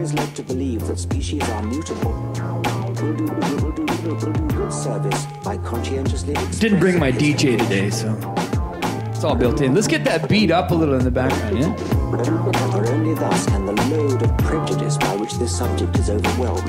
is led to believe that species are mutable will do good service by conscientiously Didn't bring my DJ today, so it's all built in. Let's get that beat up a little in the background, yeah? For only thus can the load of prejudice by which this subject is overwhelmed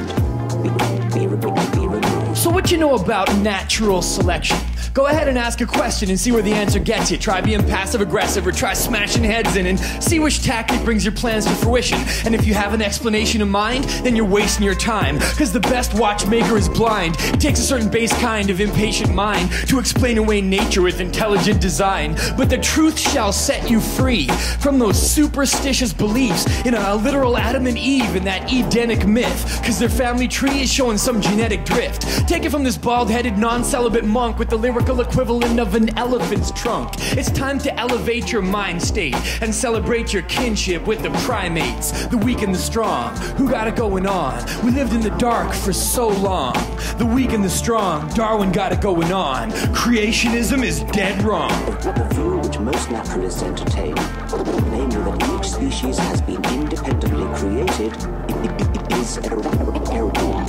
be removed. So what you know about natural selection? Go ahead and ask a question and see where the answer gets you. Try being passive-aggressive or try smashing heads in and see which tactic brings your plans to fruition. And if you have an explanation in mind, then you're wasting your time. Because the best watchmaker is blind. It takes a certain base kind of impatient mind to explain away nature with intelligent design. But the truth shall set you free from those superstitious beliefs in a literal Adam and Eve and that Edenic myth. Because their family tree is showing some genetic drift. Take it from this bald-headed, non-celibate monk with the lyrical equivalent of an elephant's trunk. It's time to elevate your mind state and celebrate your kinship with the primates, the weak and the strong. Who got it going on? We lived in the dark for so long. The weak and the strong, Darwin got it going on. Creationism is dead wrong. The view which most naturalists entertain, namely that each species has been independently created, is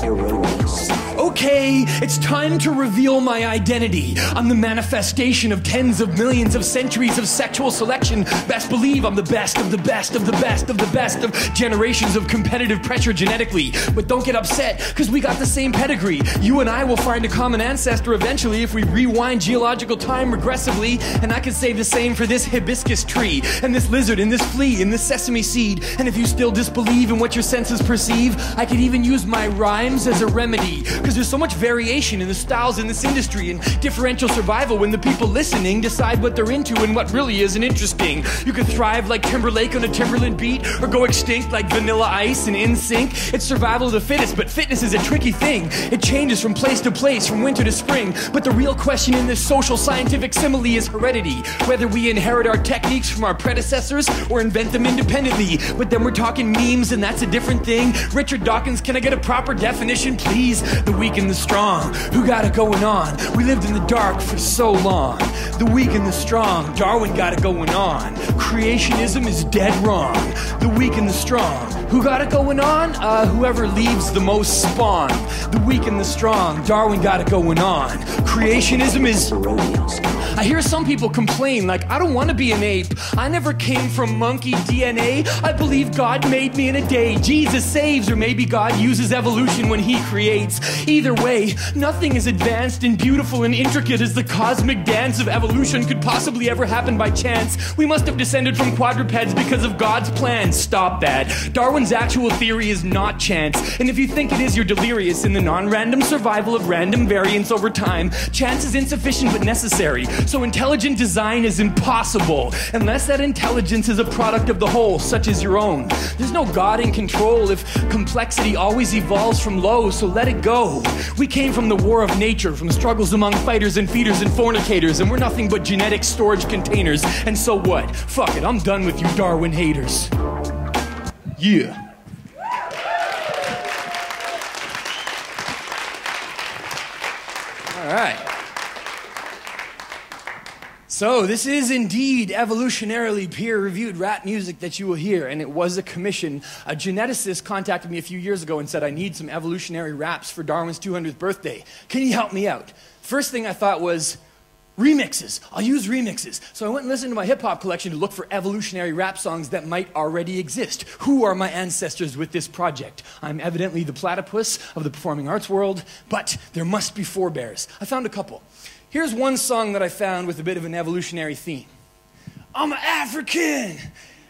erroneous. Okay, it's time to reveal my identity. I'm the manifestation of tens of millions of centuries of sexual selection. Best believe I'm the best of the best of the best of the best of generations of competitive pressure genetically. But don't get upset, because we got the same pedigree. You and I will find a common ancestor eventually if we rewind geological time regressively. And I can say the same for this hibiscus tree, and this lizard, and this flea, and this sesame seed. And if you still disbelieve in what your senses perceive, I could even use my rhymes as a remedy. Because there's so much variation in the styles in this industry and differential survival when the people listening decide what they're into and what really isn't interesting. You could thrive like Timberlake on a Timberland beat or go extinct like Vanilla Ice and NSYNC. It's survival of the fittest, but fitness is a tricky thing. It changes from place to place, from winter to spring. But the real question in this social scientific simile is heredity. Whether we inherit our techniques from our predecessors or invent them independently. But then we're talking memes and that's a different thing. Richard Dawkins, can I get a proper definition, please? The weak and the strong, who got it going on? We lived in the dark for so long. The weak and the strong, Darwin got it going on. Creationism is dead wrong. The weak and the strong, who got it going on? Whoever leaves the most spawn. The weak and the strong, Darwin got it going on. Creationism is erroneous. I hear some people complain like, I don't want to be an ape. I never came from monkey DNA. I believe God made me in a day. Jesus saves, or maybe God uses evolution when he creates. Either way, nothing as advanced and beautiful and intricate as the cosmic dance of evolution could possibly ever happen by chance. We must have descended from quadrupeds because of God's plan. Stop that. Darwin's actual theory is not chance. And if you think it is, you're delirious in the non-random survival of random variance over time. Chance is insufficient but necessary. So intelligent design is impossible unless that intelligence is a product of the whole, such as your own. There's no God in control if complexity always evolves from low, so let it go. We came from the war of nature, from struggles among fighters and feeders and fornicators, and we're nothing but genetic storage containers. And so what? Fuck it, I'm done with you Darwin haters. Yeah. All right. So this is indeed evolutionarily peer-reviewed rap music that you will hear, and it was a commission. A geneticist contacted me a few years ago and said, I need some evolutionary raps for Darwin's 200th birthday. Can you help me out? First thing I thought was, remixes. I'll use remixes. So I went and listened to my hip-hop collection to look for evolutionary rap songs that might already exist. Who are my ancestors with this project? I'm evidently the platypus of the performing arts world, but there must be forebears. I found a couple. Here's one song that I found with a bit of an evolutionary theme. I'm an African.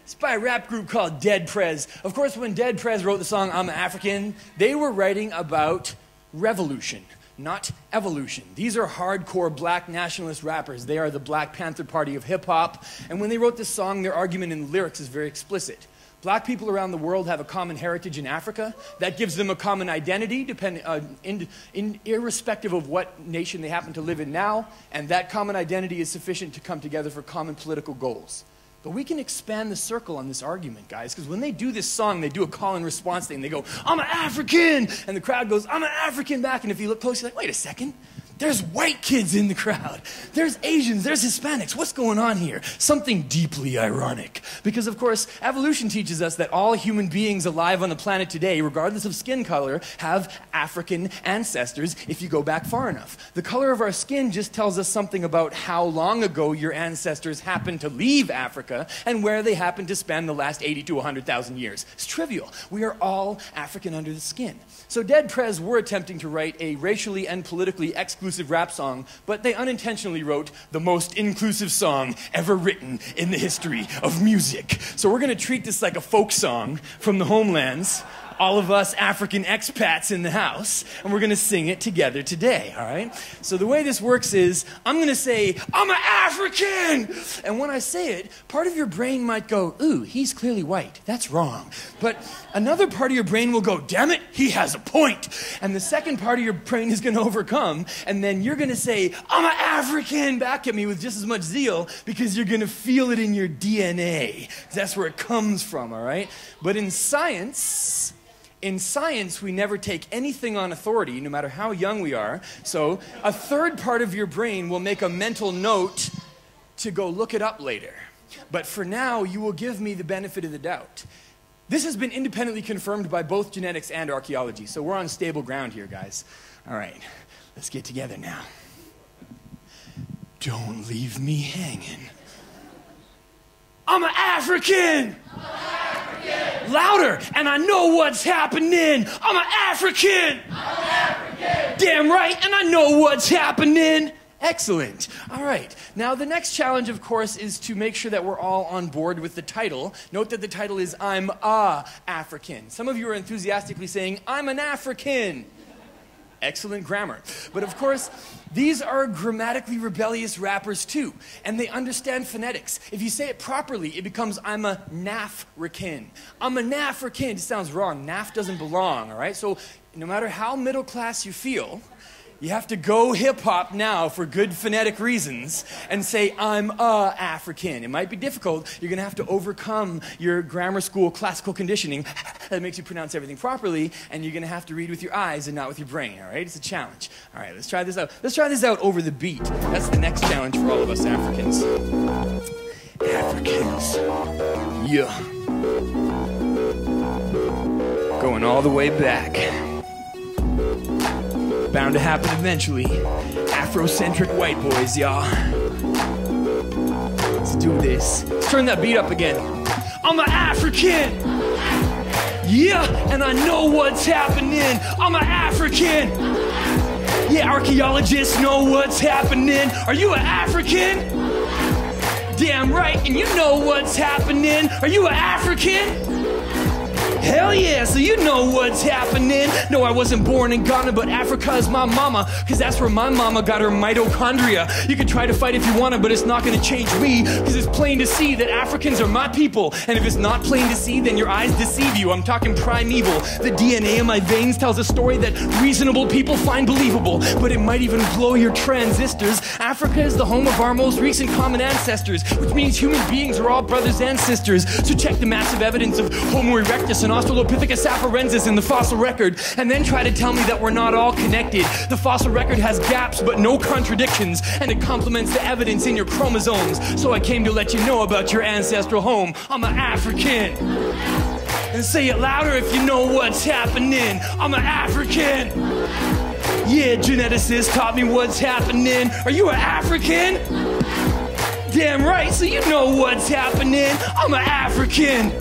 It's by a rap group called Dead Prez. Of course, when Dead Prez wrote the song I'm an African, they were writing about revolution, not evolution. These are hardcore black nationalist rappers. They are the Black Panther Party of hip-hop. And when they wrote this song, their argument in the lyrics is very explicit. Black people around the world have a common heritage in Africa. That gives them a common identity, irrespective of what nation they happen to live in now. And that common identity is sufficient to come together for common political goals. But we can expand the circle on this argument, guys, because when they do this song, they do a call and response thing. They go, I'm an African! And the crowd goes, I'm an African back. And if you look closely, you're like, wait a second. There's white kids in the crowd. There's Asians, there's Hispanics. What's going on here? Something deeply ironic. Because, of course, evolution teaches us that all human beings alive on the planet today, regardless of skin color, have African ancestors if you go back far enough. The color of our skin just tells us something about how long ago your ancestors happened to leave Africa and where they happened to spend the last 80 to 100,000 years. It's trivial. We are all African under the skin. So Dead Prez were attempting to write a racially and politically exclusive rap song, but they unintentionally wrote the most inclusive song ever written in the history of music. So we're going to treat this like a folk song from the homelands, all of us African expats in the house, and we're going to sing it together today, all right? So the way this works is, I'm going to say, I'm an African! And when I say it, part of your brain might go, ooh, he's clearly white. That's wrong. But another part of your brain will go, damn it, he has a point. And the second part of your brain is going to overcome, and then you're going to say, I'm an African, back at me with just as much zeal, because you're going to feel it in your DNA. That's where it comes from, all right? But in science, we never take anything on authority, no matter how young we are. So a third part of your brain will make a mental note to go look it up later. But for now, you will give me the benefit of the doubt. This has been independently confirmed by both genetics and archaeology, so we're on stable ground here, guys. All right, let's get together now. Don't leave me hanging. I'm an African! Louder, and I know what's happening. I'm an African. Damn right, and I know what's happening. Excellent. All right. Now, the next challenge, of course, is to make sure that we're all on board with the title. Note that the title is I'm a African. Some of you are enthusiastically saying, I'm an African. Excellent grammar. But of course, these are grammatically rebellious rappers too, and they understand phonetics. If you say it properly, it becomes I'm a Nafrican. I'm a Nafrican. It sounds wrong. Naf doesn't belong, all right? So no matter how middle class you feel, you have to go hip-hop now for good phonetic reasons and say, I'm a African. It might be difficult. You're going to have to overcome your grammar school classical conditioning that makes you pronounce everything properly, and you're going to have to read with your eyes and not with your brain, all right? It's a challenge. All right, let's try this out. Let's try this out over the beat. That's the next challenge for all of us Africans. Africans. Yeah. Going all the way back. Bound to happen eventually. Afro-centric white boys, y'all. Let's do this. Let's turn that beat up again. I'm an African. Yeah, and I know what's happening. I'm an African. Yeah, archaeologists know what's happening. Are you an African? Damn right, and you know what's happening. Are you an African? Hell yeah, so you know what's happening. No, I wasn't born in Ghana, but Africa is my mama, because that's where my mama got her mitochondria. You can try to fight if you want to, but it's not going to change me, because it's plain to see that Africans are my people. And if it's not plain to see, then your eyes deceive you. I'm talking primeval. The DNA in my veins tells a story that reasonable people find believable, but it might even blow your transistors. Africa is the home of our most recent common ancestors, which means human beings are all brothers and sisters. So check the massive evidence of Homo erectus and Australopithecus afarensis in the fossil record, and then try to tell me that we're not all connected. The fossil record has gaps but no contradictions, and it complements the evidence in your chromosomes. So I came to let you know about your ancestral home. I'm an African. And say it louder if you know what's happening. I'm an African. Yeah, geneticists taught me what's happening. Are you an African? Damn right, so you know what's happening. I'm an African.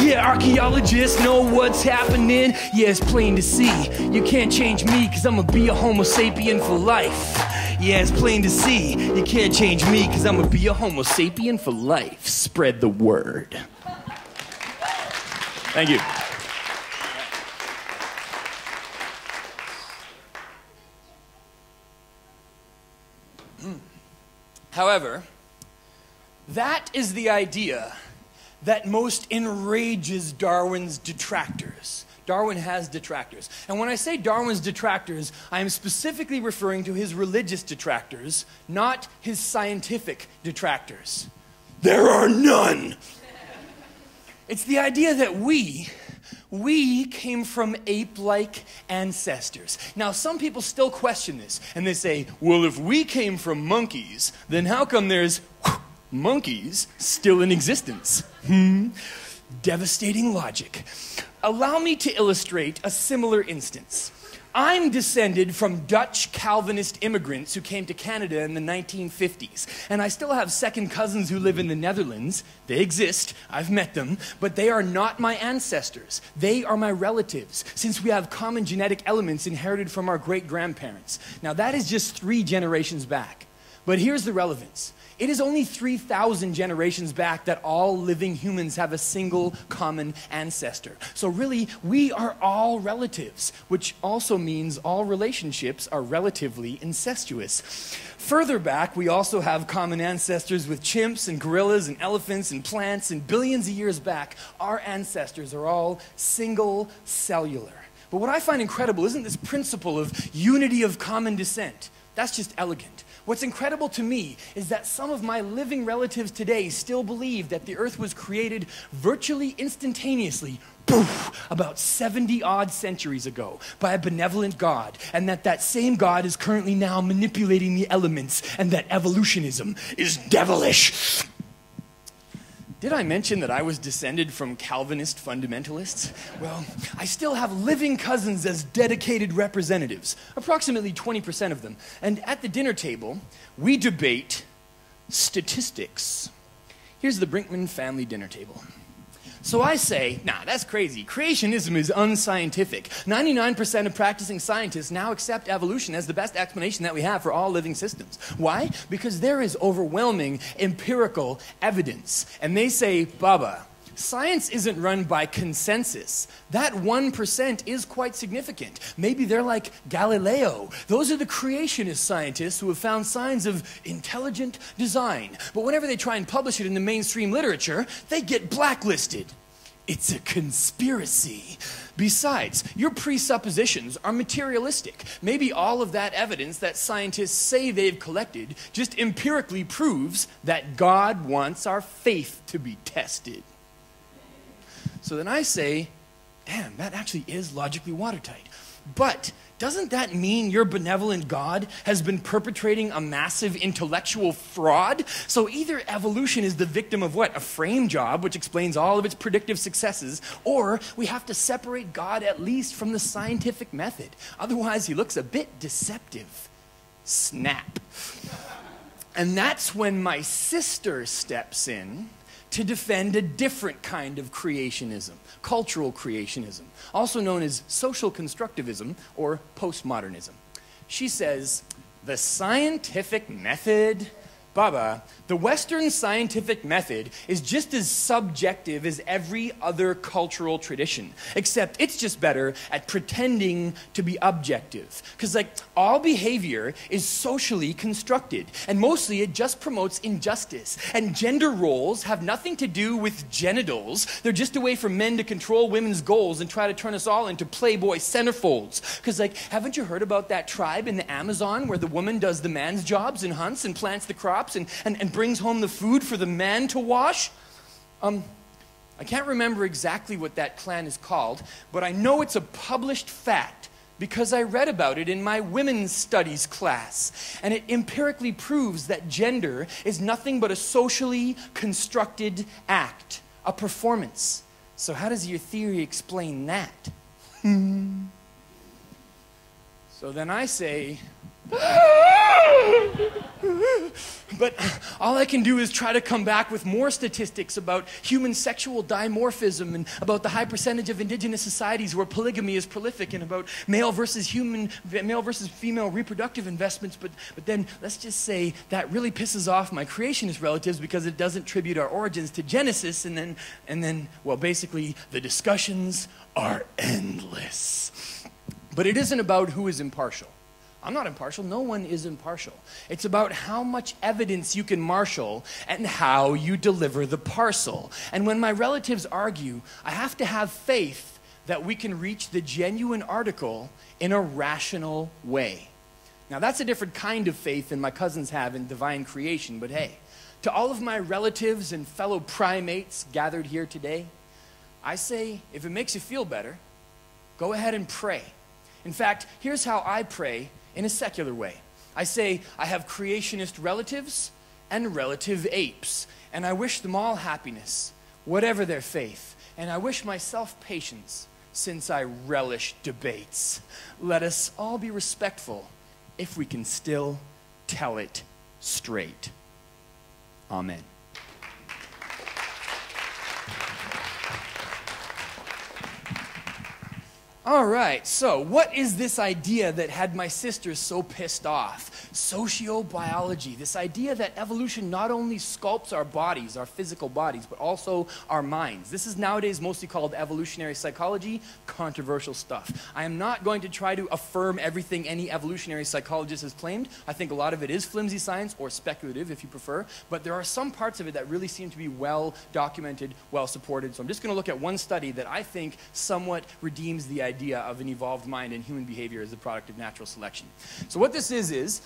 Yeah, archaeologists know what's happening. Yeah, it's plain to see. You can't change me, cause I'ma be a Homo sapien for life. Yeah, it's plain to see. You can't change me, cause I'ma be a Homo sapien for life. Spread the word. Thank you. However, that is the idea that most enrages Darwin's detractors. Darwin has detractors. And when I say Darwin's detractors, I am specifically referring to his religious detractors, not his scientific detractors. There are none. It's the idea that we We came from ape-like ancestors. Now, some people still question this, and they say, well, if we came from monkeys, then how come there's monkeys still in existence? Devastating logic. Allow me to illustrate a similar instance. I'm descended from Dutch Calvinist immigrants who came to Canada in the 1950s, and I still have second cousins who live in the Netherlands. They exist, I've met them, but they are not my ancestors. They are my relatives, since we have common genetic elements inherited from our great-grandparents. Now that is just 3 generations back, but here's the relevance. It is only 3,000 generations back that all living humans have a single common ancestor. So really, we are all relatives, which also means all relationships are relatively incestuous. Further back, we also have common ancestors with chimps and gorillas and elephants and plants, and billions of years back, our ancestors are all single cellular. But what I find incredible isn't this principle of unity of common descent. That's just elegant. What's incredible to me is that some of my living relatives today still believe that the earth was created virtually instantaneously, poof, about 70-odd centuries ago by a benevolent God, and that same God is currently now manipulating the elements, and that evolutionism is devilish. Did I mention that I was descended from Calvinist fundamentalists? Well, I still have living cousins as dedicated representatives, approximately 20% of them. And at the dinner table, we debate statistics. Here's the Brinkman family dinner table. So I say, nah, that's crazy. Creationism is unscientific. 99% of practicing scientists now accept evolution as the best explanation that we have for all living systems. Why? Because there is overwhelming empirical evidence. And they say, Baba, science isn't run by consensus. That 1% is quite significant. Maybe they're like Galileo. Those are the creationist scientists who have found signs of intelligent design. But whenever they try and publish it in the mainstream literature, they get blacklisted. It's a conspiracy. Besides, your presuppositions are materialistic. Maybe all of that evidence that scientists say they've collected just empirically proves that God wants our faith to be tested. So then I say, damn, that actually is logically watertight. But doesn't that mean your benevolent God has been perpetrating a massive intellectual fraud? So either evolution is the victim of what? A frame job, which explains all of its predictive successes, or we have to separate God at least from the scientific method. Otherwise, he looks a bit deceptive. Snap. And that's when my sister steps in to defend a different kind of creationism, cultural creationism, also known as social constructivism or postmodernism. She says, the scientific method, Baba, the Western scientific method is just as subjective as every other cultural tradition, except it's just better at pretending to be objective. Because like all behavior is socially constructed, and mostly it just promotes injustice. And gender roles have nothing to do with genitals. They're just a way for men to control women's goals and try to turn us all into playboy centerfolds. Because like, haven't you heard about that tribe in the Amazon where the woman does the man's jobs and hunts and plants the crops and brings home the food for the man to wash? I can't remember exactly what that clan is called, but I know it's a published fact because I read about it in my women's studies class. And it empirically proves that gender is nothing but a socially constructed act, a performance. So how does your theory explain that? So then I say, but all I can do is try to come back with more statistics about human sexual dimorphism and about the high percentage of indigenous societies where polygamy is prolific and about male versus female reproductive investments. But then let's just say that really pisses off my creationist relatives because it doesn't tribute our origins to Genesis, and then well, basically the discussions are endless. But it isn't about who is impartial. I'm not impartial. No one is impartial. It's about how much evidence you can marshal and how you deliver the parcel. And when my relatives argue, I have to have faith that we can reach the genuine article in a rational way. Now, that's a different kind of faith than my cousins have in divine creation, but hey, to all of my relatives and fellow primates gathered here today, I say, if it makes you feel better, go ahead and pray. In fact, here's how I pray in a secular way. I say, I have creationist relatives and relative apes, and I wish them all happiness, whatever their faith, and I wish myself patience, since I relish debates. Let us all be respectful, if we can still tell it straight. Amen. All right, so what is this idea that had my sister so pissed off? Sociobiology, this idea that evolution not only sculpts our bodies, our physical bodies, but also our minds. This is nowadays mostly called evolutionary psychology, controversial stuff. I am not going to try to affirm everything any evolutionary psychologist has claimed. I think a lot of it is flimsy science, or speculative if you prefer, but there are some parts of it that really seem to be well documented, well supported. So I'm just going to look at one study that I think somewhat redeems the idea of an evolved mind and human behavior as a product of natural selection. So what this is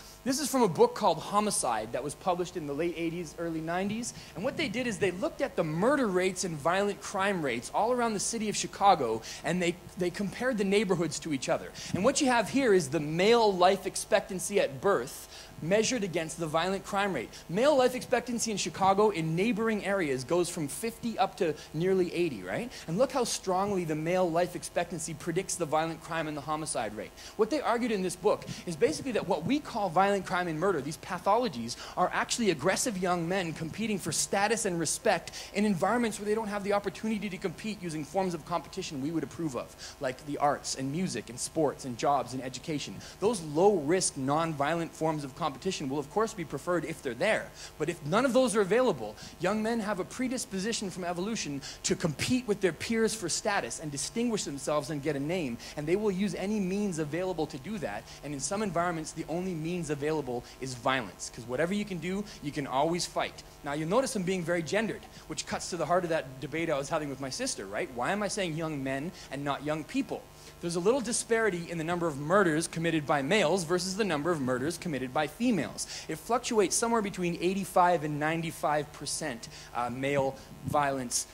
from a book called Homicide that was published in the late 80s, early 90s. And what they did is they looked at the murder rates and violent crime rates all around the city of Chicago, and they compared the neighborhoods to each other. And what you have here is the male life expectancy at birth measured against the violent crime rate. Male life expectancy in Chicago in neighboring areas goes from 50 up to nearly 80, right? And look how strongly the male life expectancy predicts the violent crime and the homicide rate. What they argued in this book is basically that what we call violent crime and murder, these pathologies, are actually aggressive young men competing for status and respect in environments where they don't have the opportunity to compete using forms of competition we would approve of, like the arts and music and sports and jobs and education. Those low-risk, non-violent forms of competition will of course be preferred if they're there. But if none of those are available, young men have a predisposition from evolution to compete with their peers for status and distinguish themselves and get a name, and they will use any means available to do that. And in some environments, the only means available is violence, because whatever you can do, you can always fight. Now you'll notice I'm being very gendered, which cuts to the heart of that debate I was having with my sister, right? Why am I saying young men and not young people? There's a little disparity in the number of murders committed by males versus the number of murders committed by females. It fluctuates somewhere between 85 and 95% male violence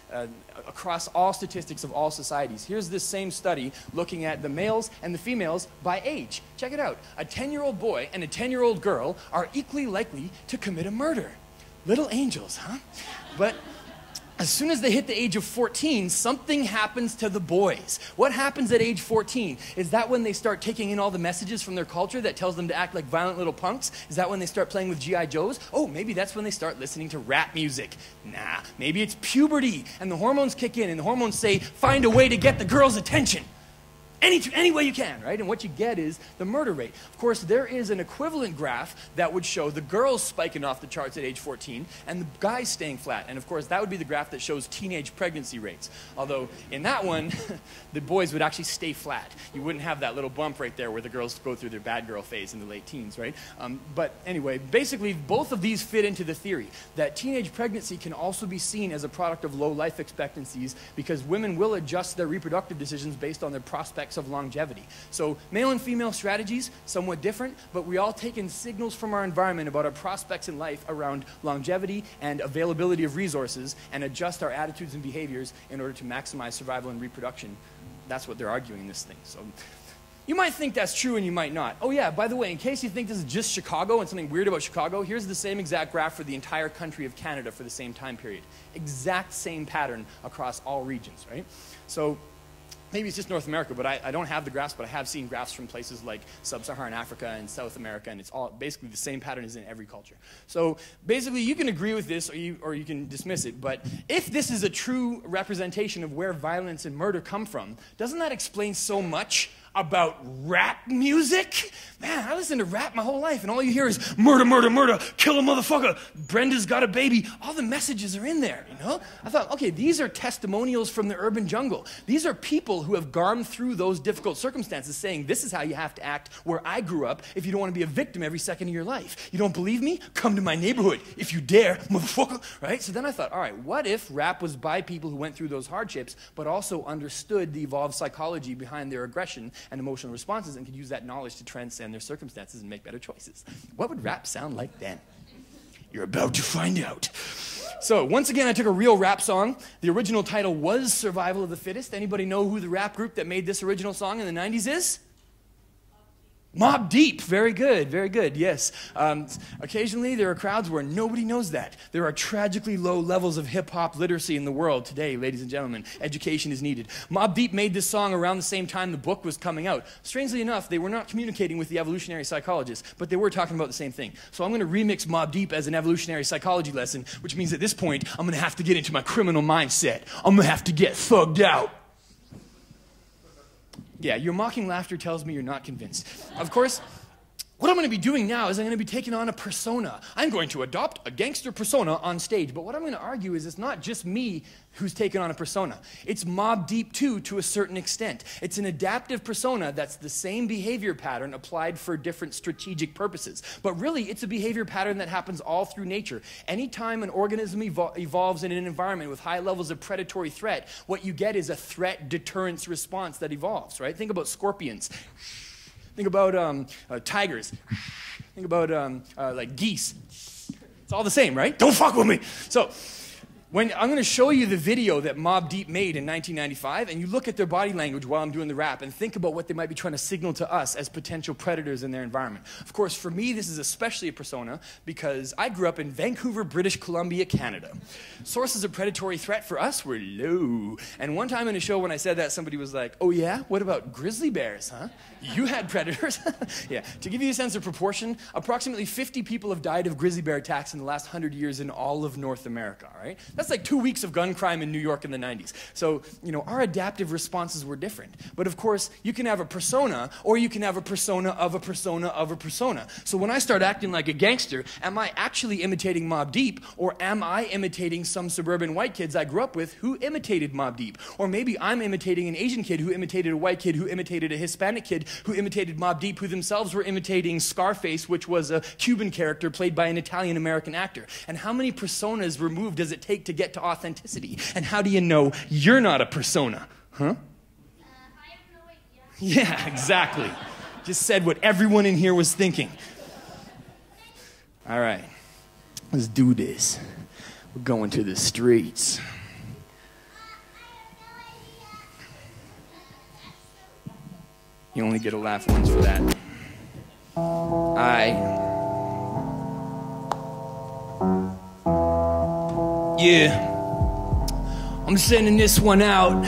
across all statistics of all societies. Here's this same study looking at the males and the females by age. Check it out. A 10-year-old boy and a 10-year-old girl are equally likely to commit a murder. Little angels, huh? But as soon as they hit the age of 14, something happens to the boys. What happens at age 14? Is that when they start taking in all the messages from their culture that tells them to act like violent little punks? Is that when they start playing with G.I. Joes? Oh, maybe that's when they start listening to rap music. Nah, maybe it's puberty, and the hormones kick in, and the hormones say, find a way to get the girl's attention. Any way you can, right? And what you get is the murder rate. Of course, there is an equivalent graph that would show the girls spiking off the charts at age 14 and the guys staying flat. And of course, that would be the graph that shows teenage pregnancy rates. Although, in that one, the boys would actually stay flat. You wouldn't have that little bump right there where the girls go through their bad girl phase in the late teens, right? But anyway, basically, both of these fit into the theory that teenage pregnancy can also be seen as a product of low life expectancies because women will adjust their reproductive decisions based on their prospects of longevity. So male and female strategies, somewhat different, but we all take in signals from our environment about our prospects in life around longevity and availability of resources and adjust our attitudes and behaviors in order to maximize survival and reproduction. That's what they're arguing in this thing. So you might think that's true and you might not. Oh yeah, by the way, in case you think this is just Chicago and something weird about Chicago, here's the same exact graph for the entire country of Canada for the same time period. Exact same pattern across all regions, right? So maybe it's just North America, but I don't have the graphs, but I have seen graphs from places like Sub-Saharan Africa and South America, and it's all basically the same pattern as in every culture. So basically, you can agree with this, or you can dismiss it, but if this is a true representation of where violence and murder come from, doesn't that explain so much about rap music? Man, I listened to rap my whole life, and all you hear is murder, murder, murder, kill a motherfucker, Brenda's got a baby. All the messages are in there, you know? I thought, okay, these are testimonials from the urban jungle. These are people who have gone through those difficult circumstances saying, this is how you have to act where I grew up if you don't want to be a victim every second of your life. You don't believe me? Come to my neighborhood if you dare, motherfucker, right? So then I thought, all right, what if rap was by people who went through those hardships but also understood the evolved psychology behind their aggression and emotional responses and could use that knowledge to transcend their circumstances and make better choices? What would rap sound like then? You're about to find out. So once again, I took a real rap song. The original title was Survival of the Fittest. Anybody know who the rap group that made this original song in the 90s is? Mobb Deep. Very good, yes. Occasionally there are crowds where nobody knows that. There are tragically low levels of hip-hop literacy in the world today, ladies and gentlemen. Education is needed. Mobb Deep made this song around the same time the book was coming out. Strangely enough, they were not communicating with the evolutionary psychologists, but they were talking about the same thing. So I'm going to remix Mobb Deep as an evolutionary psychology lesson, which means at this point, I'm going to have to get into my criminal mindset. I'm going to have to get thugged out. Yeah, your mocking laughter tells me you're not convinced. Of course, what I'm going to be doing now is I'm going to be taking on a persona. I'm going to adopt a gangster persona on stage. But what I'm going to argue is it's not just me who's taken on a persona. It's Mobb Deep too, to a certain extent. It's an adaptive persona that's the same behavior pattern applied for different strategic purposes. But really, it's a behavior pattern that happens all through nature. Anytime an organism evolves in an environment with high levels of predatory threat, what you get is a threat deterrence response that evolves, right? Think about scorpions. Think about tigers. Think about like geese. It's all the same, right? Don't fuck with me. So I'm going to show you the video that Mobb Deep made in 1995, and you look at their body language while I'm doing the rap and think about what they might be trying to signal to us as potential predators in their environment. Of course, for me, this is especially a persona because I grew up in Vancouver, British Columbia, Canada. Sources of predatory threat for us were low. And one time in a show when I said that, somebody was like, oh yeah? What about grizzly bears, huh? You had predators? Yeah. To give you a sense of proportion, approximately 50 people have died of grizzly bear attacks in the last 100 years in all of North America, right? That's like 2 weeks of gun crime in New York in the 90s. So, you know, our adaptive responses were different. But of course, you can have a persona, or you can have a persona of a persona of a persona. So when I start acting like a gangster, am I actually imitating Mobb Deep, or am I imitating some suburban white kids I grew up with who imitated Mobb Deep? Or maybe I'm imitating an Asian kid who imitated a white kid who imitated a Hispanic kid who imitated Mobb Deep, who themselves were imitating Scarface, which was a Cuban character played by an Italian-American actor. And how many personas removed does it take to get to authenticity? And how do you know you're not a persona? Huh? I have no idea. Yeah, exactly. Just said what everyone in here was thinking. All right, let's do this. We're going to the streets. You only get a laugh once for that. Yeah. I'm sending this one out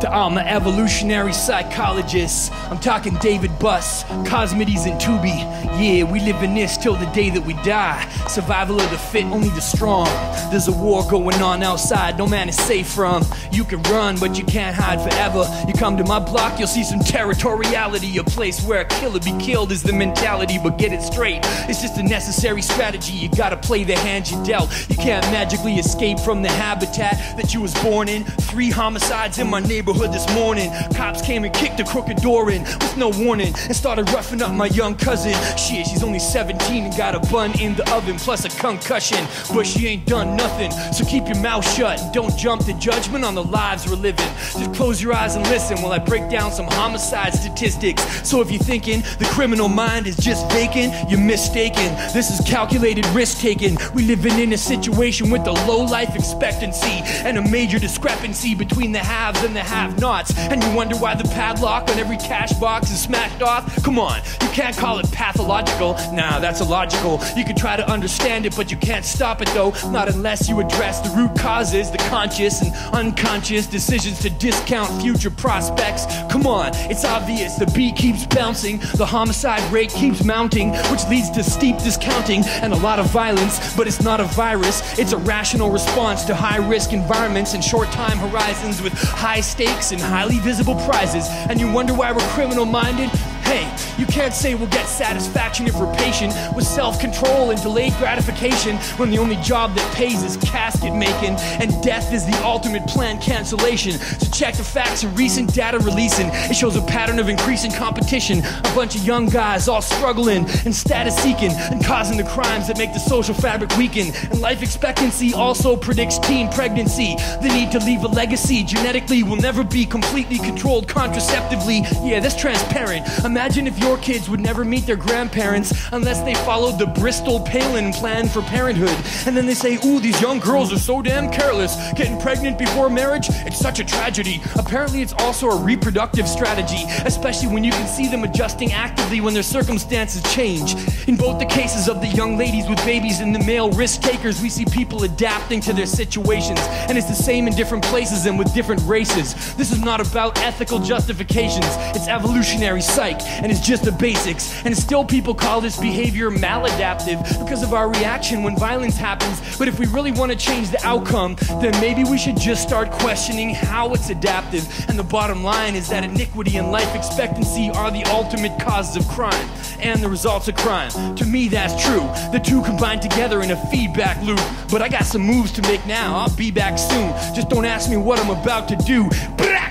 to all my evolutionary psychologists. I'm talking David Buss, Cosmides and Tubi. Yeah, we live in this till the day that we die. Survival of the fit, only the strong. There's a war going on outside, no man is safe from. You can run, but you can't hide forever. You come to my block, you'll see some territoriality. A place where a killer be killed is the mentality. But get it straight, it's just a necessary strategy. You gotta play the hand you dealt. You can't magically escape from the habitat that you was born in. 3 homicides in my neighborhood this morning. Cops came and kicked a crooked door in with no warning and started roughing up my young cousin. Shit, she's only 17 and got a bun in the oven plus a concussion. But she ain't done nothing, so keep your mouth shut and don't jump to judgment on the lives we're living. Just close your eyes and listen while I break down some homicide statistics. So if you're thinking the criminal mind is just vacant, you're mistaken. This is calculated risk taking. We living in a situation with a low life expectancy and a major discrepancy between the haves and the have-nots. And you wonder why the padlock on every cash box is smashed off? Come on, you can't call it pathological. Nah, that's illogical. You can try to understand it, but you can't stop it though. Not unless you address the root causes, the conscious and unconscious decisions to discount future prospects. Come on, it's obvious. The beat keeps bouncing, the homicide rate keeps mounting, which leads to steep discounting and a lot of violence. But it's not a virus, it's a rational response to high-risk environments and short time horizons with high stakes and highly visible prizes. And you wonder why we're criminal-minded? Hey, you can't say we'll get satisfaction if we're patient with self-control and delayed gratification when the only job that pays is casket making and death is the ultimate planned cancellation. So check the facts and recent data releasing. It shows a pattern of increasing competition. A bunch of young guys all struggling and status seeking and causing the crimes that make the social fabric weaken. And life expectancy also predicts teen pregnancy. The need to leave a legacy genetically will never be completely controlled contraceptively. Yeah, that's transparent. Imagine if your kids would never meet their grandparents unless they followed the Bristol Pallen plan for parenthood. And then they say, ooh, these young girls are so damn careless. Getting pregnant before marriage, it's such a tragedy. Apparently it's also a reproductive strategy, especially when you can see them adjusting actively when their circumstances change. In both the cases of the young ladies with babies and the male risk takers, we see people adapting to their situations. And it's the same in different places and with different races. This is not about ethical justifications. It's evolutionary psych, and it's just the basics. And still people call this behavior maladaptive because of our reaction when violence happens. But if we really want to change the outcome, then maybe we should just start questioning how it's adaptive. And the bottom line is that iniquity and life expectancy are the ultimate causes of crime and the results of crime. To me, that's true. The two combine together in a feedback loop. But I got some moves to make now. I'll be back soon. Just don't ask me what I'm about to do,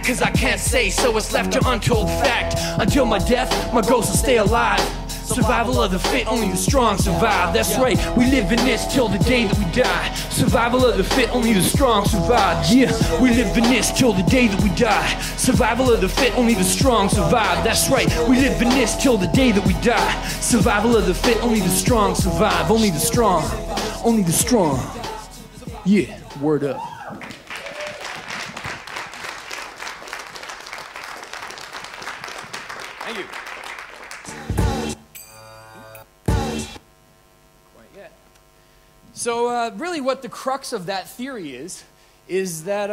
cause I can't say, so it's left to untold fact. Until my death, my ghost will stay alive. Survival of the fit, only the strong survive. That's right, we live in this till the day that we die. Survival of the fit, only the strong survive. Yeah, we live in this till the day that we die. Survival of the fit, only the strong survive. That's right, we live in this till the day that we die. Survival of the fit, only the strong survive. Only the strong, only the strong. Yeah, word up. Thank you. Quite yet. So really what the crux of that theory is that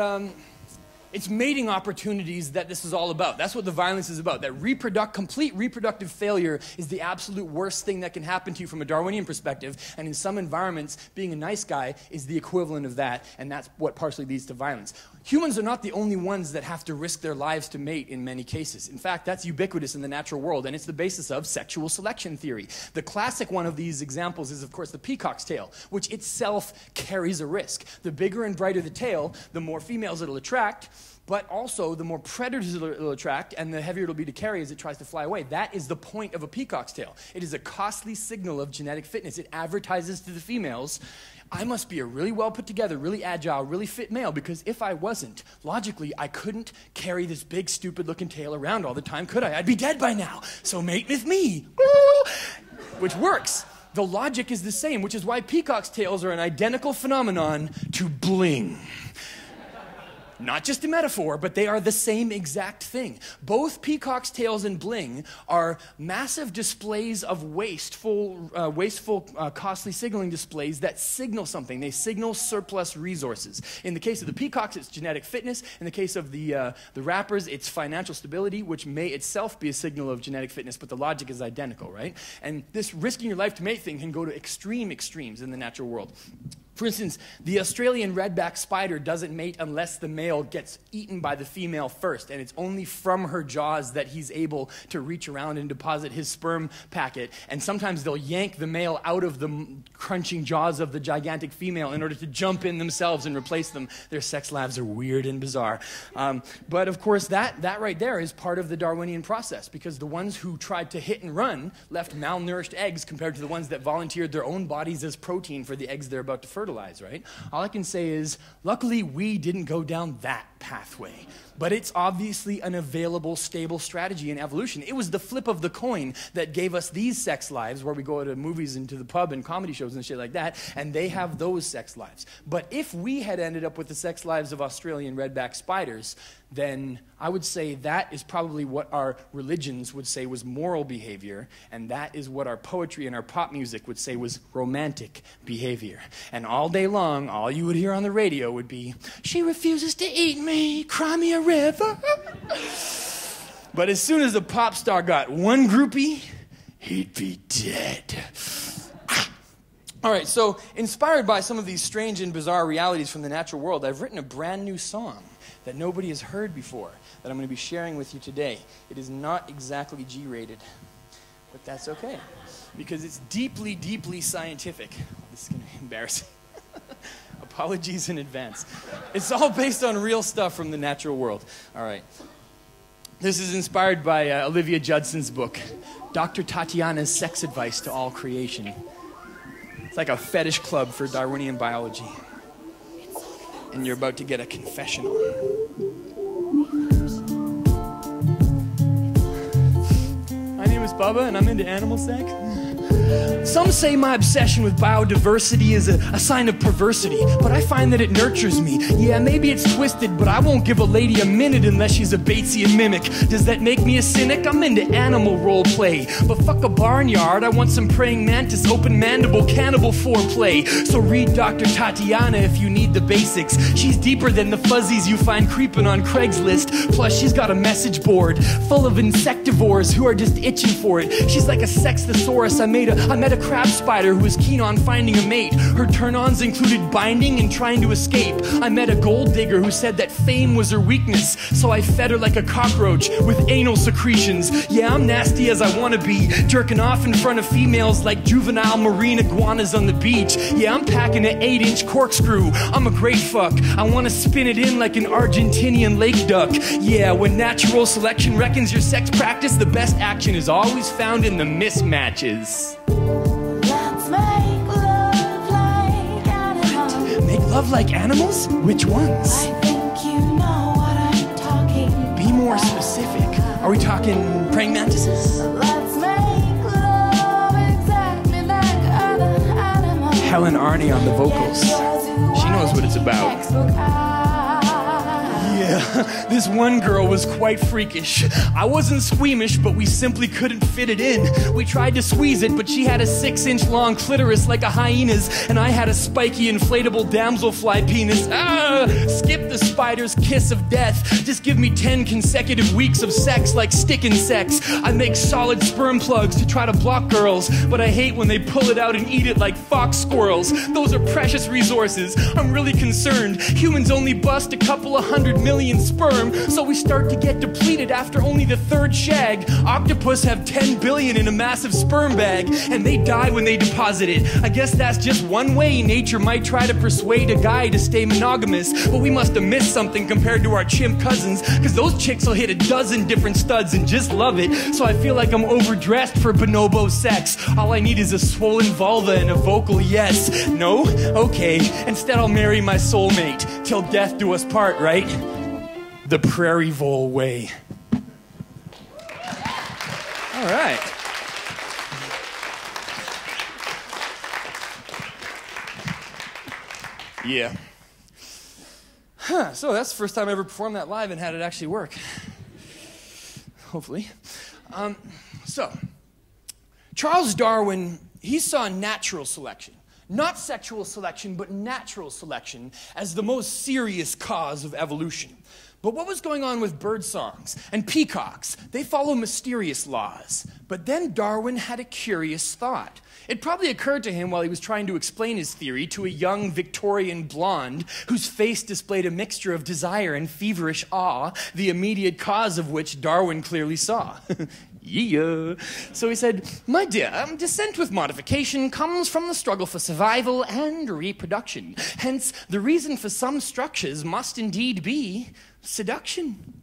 it's mating opportunities that this is all about. That's what the violence is about. That complete reproductive failure is the absolute worst thing that can happen to you from a Darwinian perspective. And in some environments, being a nice guy is the equivalent of that. And that's what partially leads to violence. Humans are not the only ones that have to risk their lives to mate in many cases. In fact, that's ubiquitous in the natural world. And it's the basis of sexual selection theory. The classic one of these examples is, of course, the peacock's tail, which itself carries a risk. The bigger and brighter the tail, the more females it'll attract. But also, the more predators it'll attract, and the heavier it'll be to carry as it tries to fly away. That is the point of a peacock's tail. It is a costly signal of genetic fitness. It advertises to the females, I must be a really well put together, really agile, really fit male, because if I wasn't, logically, I couldn't carry this big, stupid looking tail around all the time, could I? I'd be dead by now. So mate with me. Which works. The logic is the same, which is why peacock's tails are an identical phenomenon to bling. Not just a metaphor, but they are the same exact thing. Both peacock's tails and bling are massive displays of wasteful, costly signaling displays that signal something. They signal surplus resources. In the case of the peacocks, it's genetic fitness. In the case of the rappers, it's financial stability, which may itself be a signal of genetic fitness, but the logic is identical, right? And this risking your life to mate thing can go to extremes in the natural world. For instance, the Australian redback spider doesn't mate unless the male gets eaten by the female first, and it's only from her jaws that he's able to reach around and deposit his sperm packet. And sometimes they'll yank the male out of the crunching jaws of the gigantic female in order to jump in themselves and replace them. Their sex lives are weird and bizarre. But of course, that right there is part of the Darwinian process, because the ones who tried to hit and run left malnourished eggs compared to the ones that volunteered their own bodies as protein for the eggs they're about to fertilize, right? All I can say is, luckily we didn't go down that pathway. But it's obviously an available, stable strategy in evolution. It was the flip of the coin that gave us these sex lives, where we go to movies and to the pub and comedy shows and shit like that, and they have those sex lives. But if we had ended up with the sex lives of Australian redback spiders, then I would say that is probably what our religions would say was moral behavior, and that is what our poetry and our pop music would say was romantic behavior. And all day long, all you would hear on the radio would be, "She refuses to eat me, cry me a river." But as soon as the pop star got one groupie, he'd be dead. All right, so inspired by some of these strange and bizarre realities from the natural world, I've written a brand new song that nobody has heard before that I'm going to be sharing with you today. It is not exactly G-rated, but that's okay, because it's deeply, deeply scientific. This is going to be embarrassing. Apologies in advance. It's all based on real stuff from the natural world. All right. This is inspired by Olivia Judson's book, Dr. Tatiana's Sex Advice to All Creation. It's like a fetish club for Darwinian biology. And you're about to get a confessional. My name is Bubba, and I'm into animal sex. Some say my obsession with biodiversity is a sign of perversity, but I find that it nurtures me. Yeah, maybe it's twisted, but I won't give a lady a minute unless she's a Batesian mimic. Does that make me a cynic? I'm into animal role play, but fuck a barnyard, I want some praying mantis, open mandible, cannibal foreplay. So read Dr. Tatiana if you need the basics. She's deeper than the fuzzies you find creeping on Craigslist. Plus she's got a message board full of insectivores who are just itching for it. She's like a sex thesaurus. I met a crab spider who was keen on finding a mate. Her turn-ons included binding and trying to escape. I met a gold digger who said that fame was her weakness, so I fed her like a cockroach with anal secretions. Yeah, I'm nasty as I want to be, jerking off in front of females like juvenile marine iguanas on the beach. Yeah, I'm packing an 8-inch corkscrew. I'm a great fuck. I want to spin it in like an Argentinian lake duck. Yeah, when natural selection reckons your sex practice, the best action is always found in the mismatches. Let's make love like animals. Make love like animals? Which ones? I think you know what I'm talking. Be more specific. Are we talking praying mantises? Let's make love exactly like other animals. Helen Arney on the vocals. She knows what it's about. Yeah, this one girl was quite freakish. I wasn't squeamish, but we simply couldn't fit it in. We tried to squeeze it, but she had a 6-inch long clitoris like a hyena's, and I had a spiky inflatable damselfly penis. Skip the spider's kiss of death. Just give me 10 consecutive weeks of sex like stick insects. I make solid sperm plugs to try to block girls, but I hate when they pull it out and eat it like fox squirrels. Those are precious resources. I'm really concerned. Humans only bust a couple of 100 million sperm, so we start to get depleted after only the 3rd shag. Octopus have 10 billion in a massive sperm bag, and they die when they deposit it. I guess that's just one way nature might try to persuade a guy to stay monogamous, but we must have missed something compared to our chimp cousins, cause those chicks will hit a dozen different studs and just love it. So I feel like I'm overdressed for bonobo sex. All I need is a swollen vulva and a vocal yes. No? Okay. Instead I'll marry my soulmate. Till death do us part, right? The prairie vole way. All right. Yeah. So that's the first time I ever performed that live and had it actually work. Hopefully. So, Charles Darwin, he saw natural selection. Not sexual selection, but natural selection as the most serious cause of evolution. But what was going on with bird songs and peacocks? They follow mysterious laws. But then Darwin had a curious thought. It probably occurred to him while he was trying to explain his theory to a young Victorian blonde whose face displayed a mixture of desire and feverish awe, the immediate cause of which Darwin clearly saw. Yeah. So he said, "My dear, descent with modification comes from the struggle for survival and reproduction. Hence, the reason for some structures must indeed be seduction."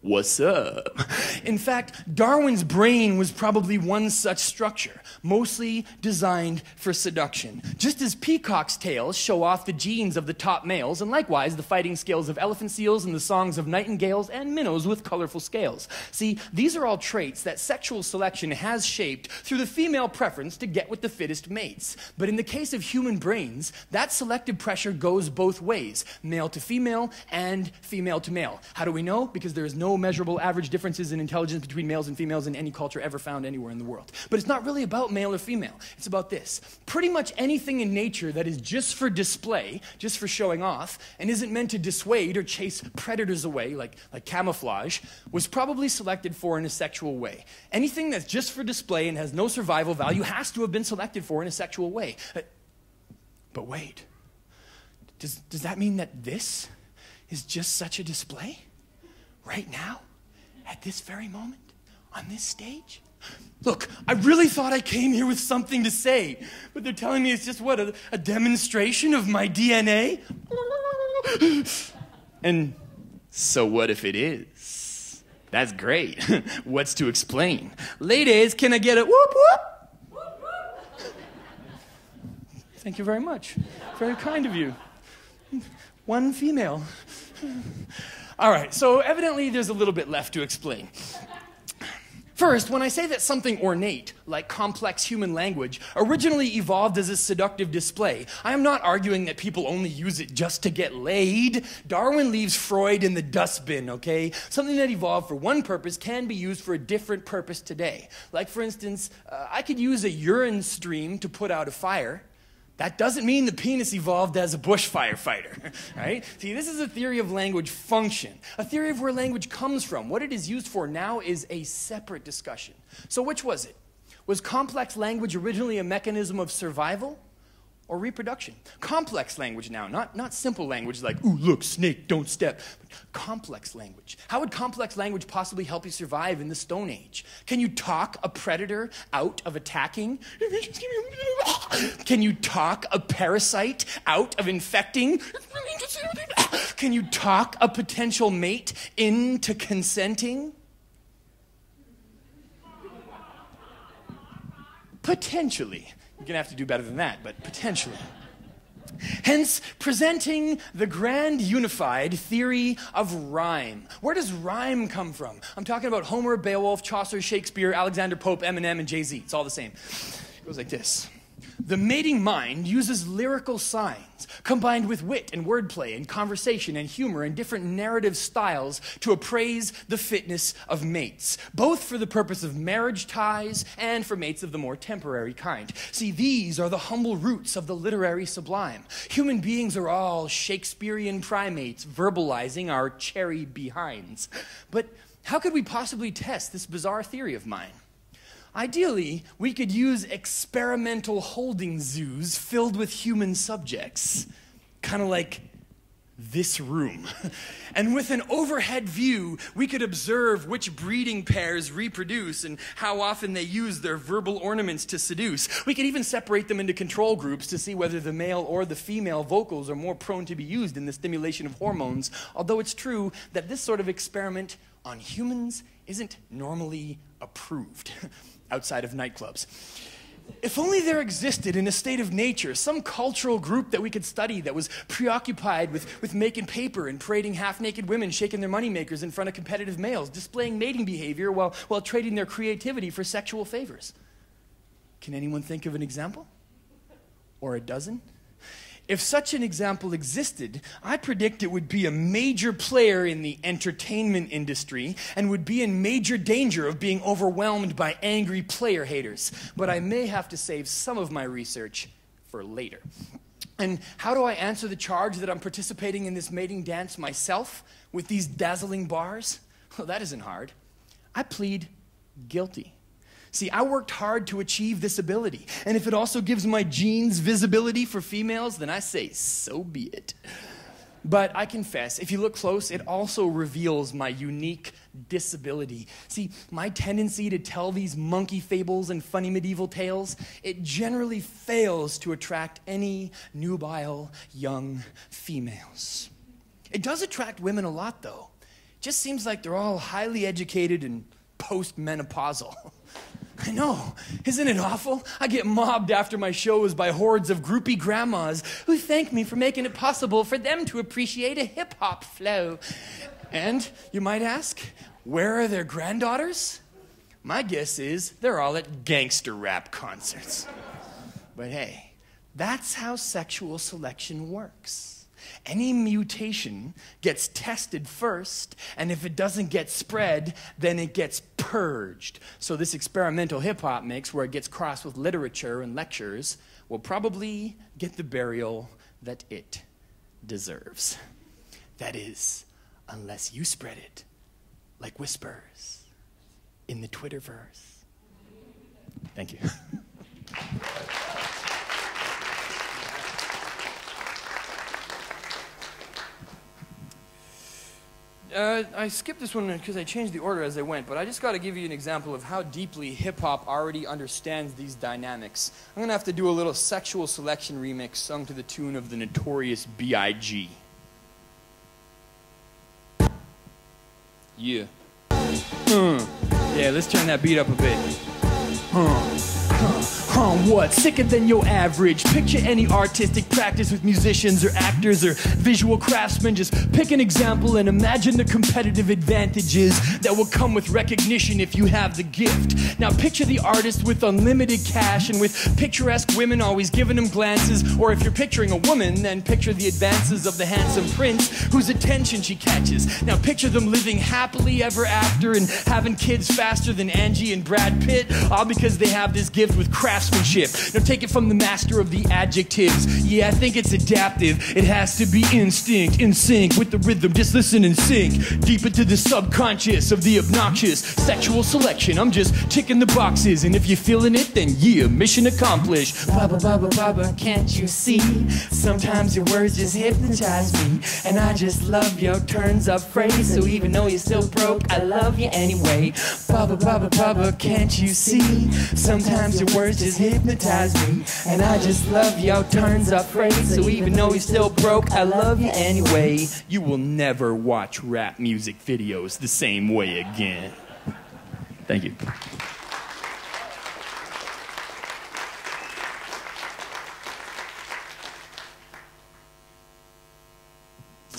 What's up? In fact, Darwin's brain was probably one such structure, mostly designed for seduction. Just as peacocks' tails show off the genes of the top males, and likewise the fighting skills of elephant seals and the songs of nightingales and minnows with colorful scales. See, these are all traits that sexual selection has shaped through the female preference to get with the fittest mates. But in the case of human brains, that selective pressure goes both ways, male to female and female to male. How do we know? Because there is no measurable average differences in intelligence between males and females in any culture ever found anywhere in the world. But it's not really about male or female. It's about this. Pretty much anything in nature that is just for display, just for showing off, and isn't meant to dissuade or chase predators away, like camouflage, was probably selected for in a sexual way. Anything that's just for display and has no survival value has to have been selected for in a sexual way. But wait. Does that mean that this is just such a display? Right now, at this very moment, on this stage? Look, I really thought I came here with something to say, but they're telling me it's just, what, a demonstration of my DNA? And so what if it is? That's great. What's to explain? Ladies, can I get a whoop whoop? Thank you very much. Very kind of you. One female. All right, so evidently there's a little bit left to explain. First, when I say that something ornate, like complex human language, originally evolved as a seductive display, I am not arguing that people only use it just to get laid. Darwin leaves Freud in the dustbin, okay? Something that evolved for one purpose can be used for a different purpose today. Like, for instance, I could use a urine stream to put out a fire. That doesn't mean the penis evolved as a bush firefighter, right? See, this is a theory of language function, a theory of where language comes from. What it is used for now is a separate discussion. So which was it? Was complex language originally a mechanism of survival or reproduction? Complex language now, not simple language like, ooh, look, snake, don't step. But complex language. How would complex language possibly help you survive in the Stone Age? Can you talk a predator out of attacking? Can you talk a parasite out of infecting? Can you talk a potential mate into consenting? Potentially. You're going to have to do better than that, but potentially. Hence, presenting the grand unified theory of rhyme. Where does rhyme come from? I'm talking about Homer, Beowulf, Chaucer, Shakespeare, Alexander Pope, Eminem, and Jay-Z. It's all the same. It goes like this. The mating mind uses lyrical signs, combined with wit and wordplay and conversation and humor and different narrative styles to appraise the fitness of mates, both for the purpose of marriage ties and for mates of the more temporary kind. See, these are the humble roots of the literary sublime. Human beings are all Shakespearean primates verbalizing our cherry behinds. But how could we possibly test this bizarre theory of mine? Ideally, we could use experimental holding zoos filled with human subjects, kind of like this room. And with an overhead view, we could observe which breeding pairs reproduce and how often they use their verbal ornaments to seduce. We could even separate them into control groups to see whether the male or the female vocals are more prone to be used in the stimulation of hormones, although it's true that this sort of experiment on humans isn't normally approved outside of nightclubs. If only there existed in a state of nature some cultural group that we could study that was preoccupied with making paper and parading half-naked women shaking their moneymakers in front of competitive males, displaying mating behavior while trading their creativity for sexual favors. Can anyone think of an example? Or a dozen? If such an example existed, I predict it would be a major player in the entertainment industry and would be in major danger of being overwhelmed by angry player haters. But I may have to save some of my research for later. And how do I answer the charge that I'm participating in this mating dance myself with these dazzling bars? Well, that isn't hard. I plead guilty. See, I worked hard to achieve this ability, and if it also gives my genes visibility for females, then I say, so be it. But I confess, if you look close, it also reveals my unique disability. See, my tendency to tell these monkey fables and funny medieval tales, it generally fails to attract any nubile young females. It does attract women a lot, though. It just seems like they're all highly educated and post-menopausal. I know, isn't it awful? I get mobbed after my shows by hordes of groupie grandmas who thank me for making it possible for them to appreciate a hip-hop flow. And, you might ask, where are their granddaughters? My guess is they're all at gangster rap concerts. But hey, that's how sexual selection works. Any mutation gets tested first, and if it doesn't get spread, then it gets purged. So this experimental hip-hop mix, where it gets crossed with literature and lectures, will probably get the burial that it deserves. That is, unless you spread it like whispers in the Twitterverse. Thank you. I skipped this one because I changed the order as I went, but I just got to give you an example of how deeply hip-hop already understands these dynamics. I'm going to have to do a little sexual selection remix sung to the tune of the Notorious B.I.G. Yeah. Yeah, let's turn that beat up a bit. What? Sicker than your average. Picture any artistic practice with musicians or actors or visual craftsmen. Just pick an example and imagine the competitive advantages that will come with recognition if you have the gift. Now picture the artist with unlimited cash and with picturesque women always giving him glances. Or if you're picturing a woman, then picture the advances of the handsome prince whose attention she catches. Now picture them living happily ever after and having kids faster than Angie and Brad Pitt, all because they have this gift with craftsmanship. Now take it from the master of the adjectives. Yeah, I think it's adaptive. It has to be instinct, in sync with the rhythm. Just listen and sink deep into the subconscious of the obnoxious sexual selection. I'm just ticking the boxes, and if you're feeling it, then yeah, mission accomplished. Baba, baba, baba, can't you see? Sometimes your words just hypnotize me, and I just love your turns up phrase. So even though you're still broke, I love you anyway. Baba, baba, baba, can't you see? Sometimes your words just hypnotize me, and I just love your turns up phrase. So even though you're still broke, I love you anyway. You will never watch rap music videos the same way again. Thank you.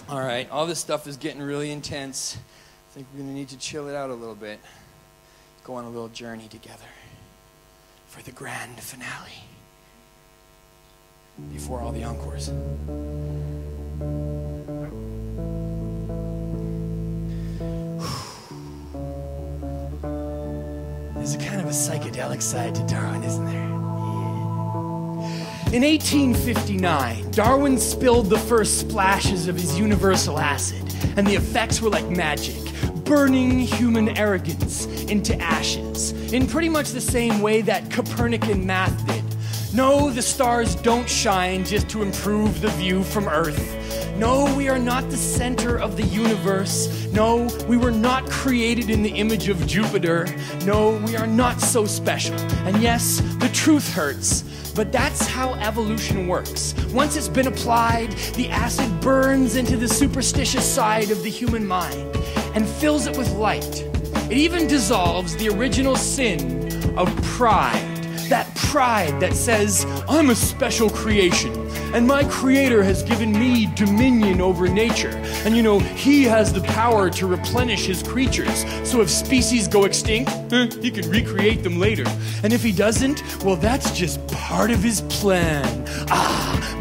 All right, all this stuff is getting really intense. I think we're going to need to chill it out a little bit. Go on a little journey together for the grand finale before all the encores. There's a kind of a psychedelic side to Darwin, isn't there? In 1859, Darwin spilled the first splashes of his universal acid, and the effects were like magic, burning human arrogance into ashes, in pretty much the same way that Copernican math did. No, the stars don't shine just to improve the view from Earth. No, we are not the center of the universe. No, we were not created in the image of Jupiter. No, we are not so special. And yes, the truth hurts. But that's how evolution works. Once it's been applied, the acid burns into the superstitious side of the human mind and fills it with light. It even dissolves the original sin of pride. That pride that says, I'm a special creation, and my creator has given me dominion over nature. And you know, he has the power to replenish his creatures. So if species go extinct, he can recreate them later. And if he doesn't, well, that's just part of his plan.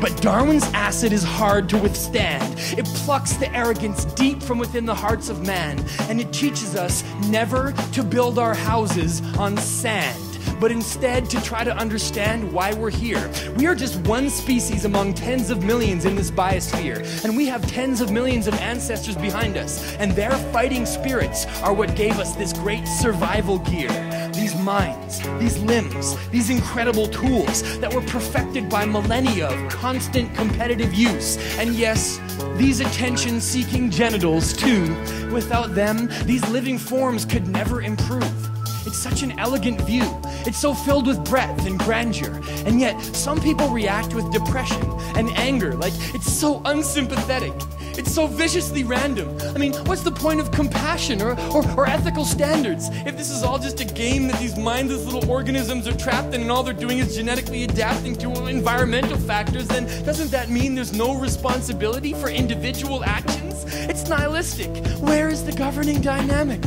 But Darwin's acid is hard to withstand. It plucks the arrogance deep from within the hearts of man, and it teaches us never to build our houses on sand, but instead to try to understand why we're here. We are just one species among tens of millions in this biosphere, and we have tens of millions of ancestors behind us, and their fighting spirits are what gave us this great survival gear. These minds, these limbs, these incredible tools that were perfected by millennia of constant competitive use. And yes, these attention-seeking genitals too. Without them, these living forms could never improve. It's such an elegant view. It's so filled with breadth and grandeur. And yet, some people react with depression and anger, like it's so unsympathetic. It's so viciously random. I mean, what's the point of compassion or ethical standards if this is all just a game that these mindless little organisms are trapped in and all they're doing is genetically adapting to environmental factors? Then doesn't that mean there's no responsibility for individual actions? It's nihilistic. Where is the governing dynamic?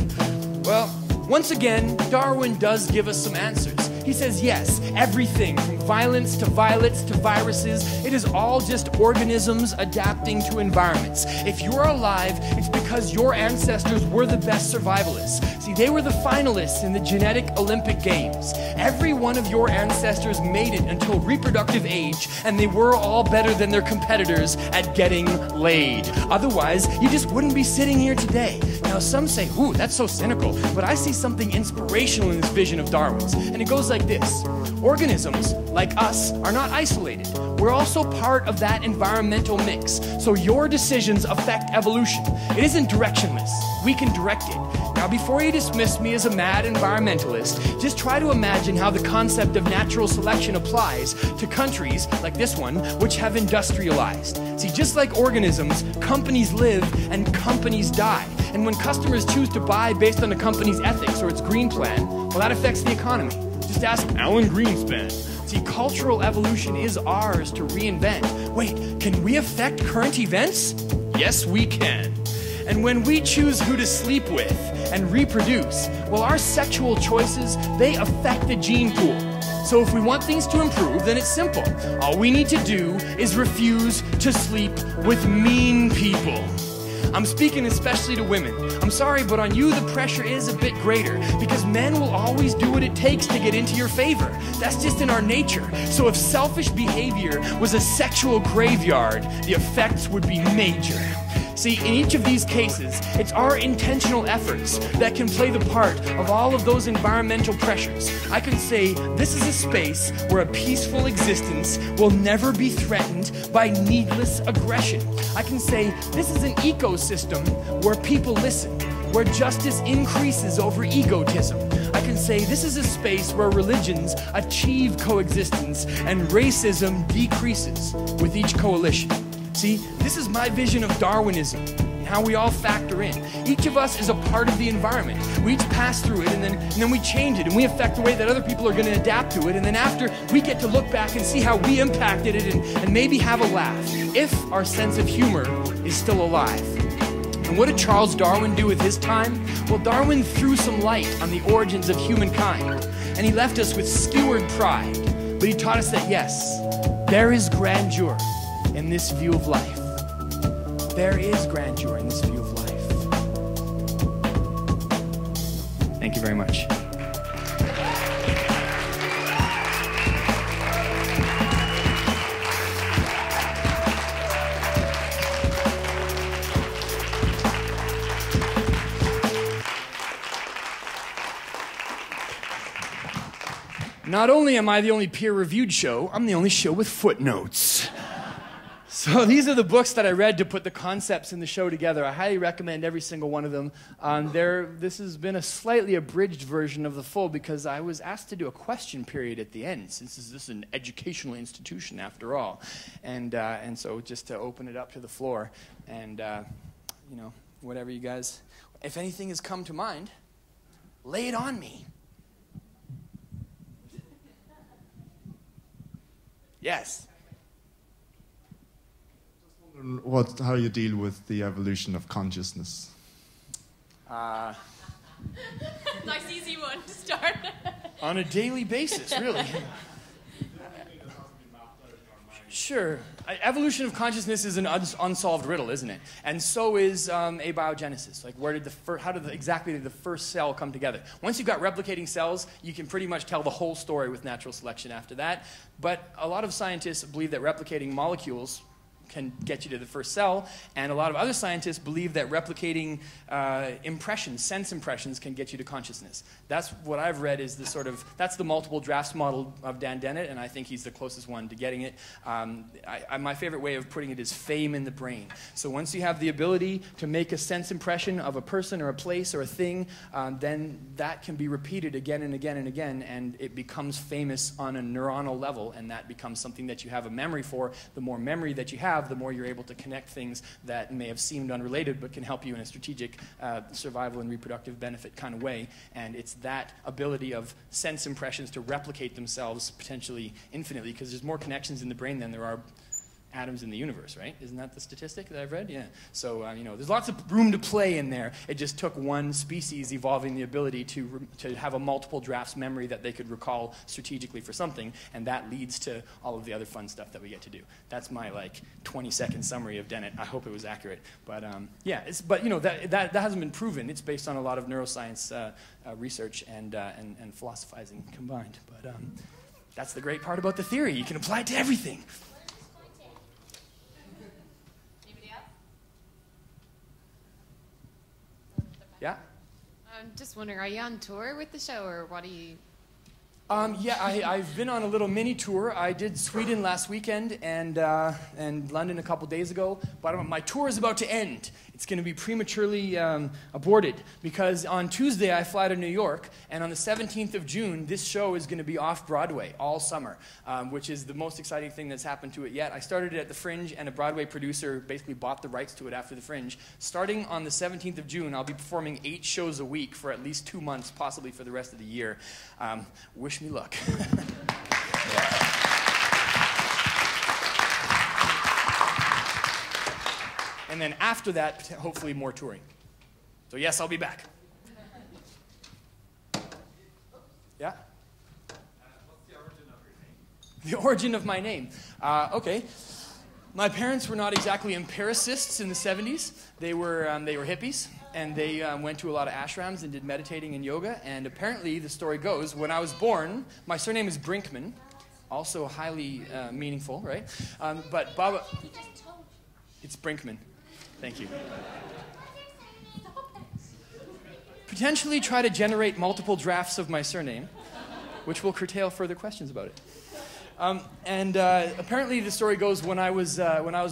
Well, once again, Darwin does give us some answers. He says, yes, everything from violence to violets to viruses, it is all just organisms adapting to environments. If you're alive, it's because your ancestors were the best survivalists. See, they were the finalists in the genetic Olympic Games. Every one of your ancestors made it until reproductive age, and they were all better than their competitors at getting laid. Otherwise, you just wouldn't be sitting here today. Now, some say, ooh, that's so cynical, but I see something inspirational in this vision of Darwin's, and it goes like this. Organisms, like us, are not isolated. We're also part of that environmental mix. So your decisions affect evolution. It isn't directionless. We can direct it. Now, before you dismiss me as a mad environmentalist, just try to imagine how the concept of natural selection applies to countries like this one, which have industrialized. See, just like organisms, companies live and companies die. And when customers choose to buy based on a company's ethics or its green plan, well, that affects the economy. Just ask Alan Greenspan. See, cultural evolution is ours to reinvent. Wait, can we affect current events? Yes, we can. And when we choose who to sleep with and reproduce, well, our sexual choices, they affect the gene pool. So if we want things to improve, then it's simple. All we need to do is refuse to sleep with mean people. I'm speaking especially to women. I'm sorry, but on you the pressure is a bit greater because men will always do what it takes to get into your favor. That's just in our nature. So if selfish behavior was a sexual graveyard, the effects would be major. See, in each of these cases, it's our intentional efforts that can play the part of all of those environmental pressures. I can say this is a space where a peaceful existence will never be threatened by needless aggression. I can say this is an ecosystem where people listen, where justice increases over egotism. I can say this is a space where religions achieve coexistence and racism decreases with each coalition. See, this is my vision of Darwinism and how we all factor in. Each of us is a part of the environment. We each pass through it and then we change it and we affect the way that other people are going to adapt to it. And then after, we get to look back and see how we impacted it and maybe have a laugh, if our sense of humor is still alive. And what did Charles Darwin do with his time? Well, Darwin threw some light on the origins of humankind and he left us with skewered pride. But he taught us that yes, there is grandeur in this view of life. There is grandeur in this view of life. Thank you very much. Not only am I the only peer-reviewed show, I'm the only show with footnotes. So these are the books that I read to put the concepts in the show together. I highly recommend every single one of them. This has been a slightly abridged version of the full because I was asked to do a question period at the end, since this is an educational institution after all. And so just to open it up to the floor and, you know, whatever you guys, if anything has come to mind, lay it on me. Yes. How you deal with the evolution of consciousness? Nice easy one to start. On a daily basis, really. Sure. Evolution of consciousness is an unsolved riddle, isn't it? And so is abiogenesis. Like, exactly did the first cell come together? Once you've got replicating cells, you can pretty much tell the whole story with natural selection after that. But a lot of scientists believe that replicating molecules can get you to the first cell, and a lot of other scientists believe that replicating impressions, sense impressions, can get you to consciousness. That's what I've read is that's the multiple drafts model of Dan Dennett, and I think he's the closest one to getting it. My favorite way of putting it is fame in the brain. So once you have the ability to make a sense impression of a person or a place or a thing, then that can be repeated again and again and again, and it becomes famous on a neuronal level, and that becomes something that you have a memory for. The more memory that you have, the more you're able to connect things that may have seemed unrelated but can help you in a strategic survival and reproductive benefit kind of way. And it's that ability of sense impressions to replicate themselves potentially infinitely, because there's more connections in the brain than there are atoms in the universe, right? Isn't that the statistic that I've read? Yeah. So, you know, there's lots of room to play in there. It just took one species evolving the ability to have a multiple drafts memory that they could recall strategically for something, and that leads to all of the other fun stuff that we get to do. That's my, 20-second summary of Dennett. I hope it was accurate. But, yeah, but, you know, that hasn't been proven. It's based on a lot of neuroscience research and philosophizing combined. But that's the great part about the theory. You can apply it to everything. Yeah? I'm just wondering, are you on tour with the show, or what are you... Yeah, I've been on a little mini tour. I did Sweden last weekend and London a couple days ago, but my tour is about to end. It's going to be prematurely aborted because on Tuesday I fly to New York, and on the 17th of June this show is going to be off Broadway all summer, which is the most exciting thing that's happened to it yet. I started it at the Fringe, and a Broadway producer basically bought the rights to it after the Fringe. Starting on the 17th of June, I'll be performing 8 shows a week for at least 2 months, possibly for the rest of the year. Wish me luck. Yeah. And then after that, hopefully more touring. So yes, I'll be back. Yeah? What's the origin of your name? The origin of my name. Okay. My parents were not exactly empiricists in the 70s. They were hippies, and they went to a lot of ashrams and did meditating and yoga. And apparently, the story goes, when I was born, my surname is Brinkman, also highly meaningful, right? But Baba, it's Brinkman. Thank you. Potentially try to generate multiple drafts of my surname, which will curtail further questions about it. Apparently the story goes, when I was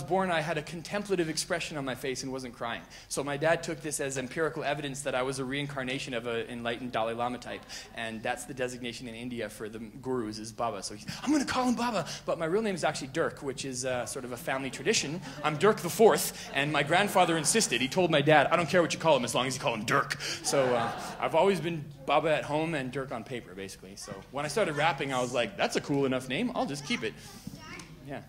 born, I had a contemplative expression on my face and wasn't crying. So my dad took this as empirical evidence that I was a reincarnation of an enlightened Dalai Lama type. And that's the designation in India for the gurus, is Baba. So I'm going to call him Baba. But my real name is actually Dirk, which is sort of a family tradition. I'm Dirk the Fourth, and my grandfather insisted. He told my dad, I don't care what you call him as long as you call him Dirk. So I've always been Baba at home and Dirk on paper, basically. So when I started rapping, I was like, that's a cool enough name. I'll just keep it. Yeah.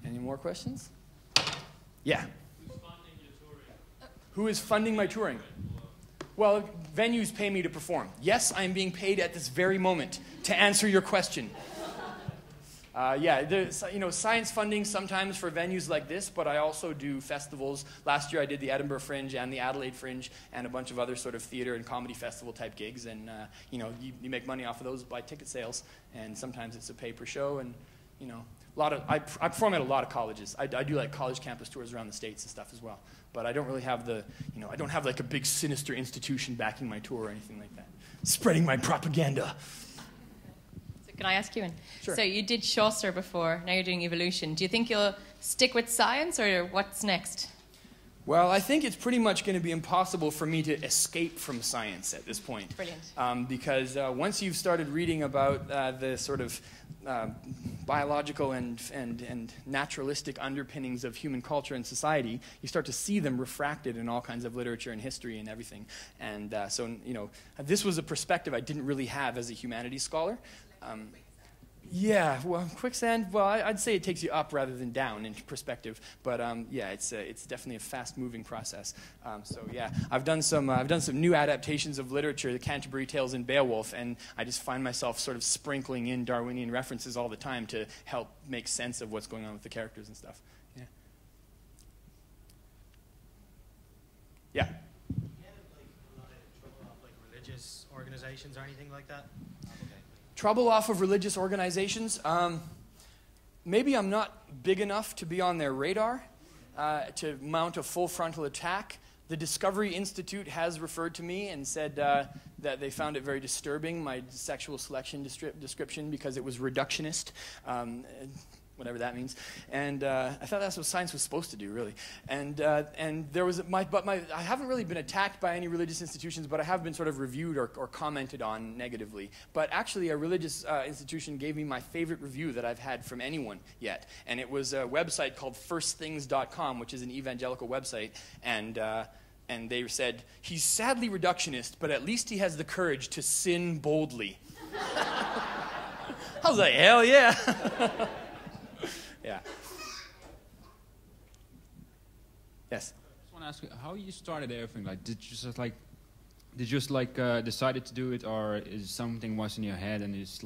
Any more questions? Yeah. Who's funding your touring? Who is funding my touring? Well, venues pay me to perform. Yes, I am being paid at this very moment to answer your question. Science funding sometimes for venues like this, but I also do festivals. Last year I did the Edinburgh Fringe and the Adelaide Fringe and a bunch of other sort of theater and comedy festival type gigs. And, you make money off of those by ticket sales. And sometimes it's a pay per show. And, I perform at a lot of colleges. I do like college campus tours around the States and stuff as well. But I don't really have I don't have like a big sinister institution backing my tour or anything like that. Spreading my propaganda. Can I ask you one? Sure. So you did Chaucer before, now you're doing evolution. Do you think you'll stick with science, or what's next? Well, I think it's pretty much going to be impossible for me to escape from science at this point. Brilliant. Because once you've started reading about the sort of biological and naturalistic underpinnings of human culture and society, you start to see them refracted in all kinds of literature and history and everything. And this was a perspective I didn't really have as a humanities scholar. Quicksand, I'd say it takes you up rather than down in perspective, but it's definitely a fast-moving process. I've done some new adaptations of literature, the Canterbury Tales and Beowulf, and I just find myself sort of sprinkling in Darwinian references all the time to help make sense of what's going on with the characters and stuff. Yeah. Yeah. You had a lot of trouble off religious organizations or anything like that? Trouble off of religious organizations? Maybe I'm not big enough to be on their radar to mount a full frontal attack. The Discovery Institute has referred to me and said that they found it very disturbing, my sexual selection description, because it was reductionist. Whatever that means, and I thought that's what science was supposed to do, really. And there was I haven't really been attacked by any religious institutions, but I have been sort of reviewed or commented on negatively. But actually, a religious institution gave me my favorite review that I've had from anyone yet, and it was a website called firstthings.com, which is an evangelical website, and they said, he's sadly reductionist, but at least he has the courage to sin boldly. I was like, hell yeah. Yeah. Yes. I just want to ask you how you started everything. Like, did you just decided to do it, or is something was in your head and it's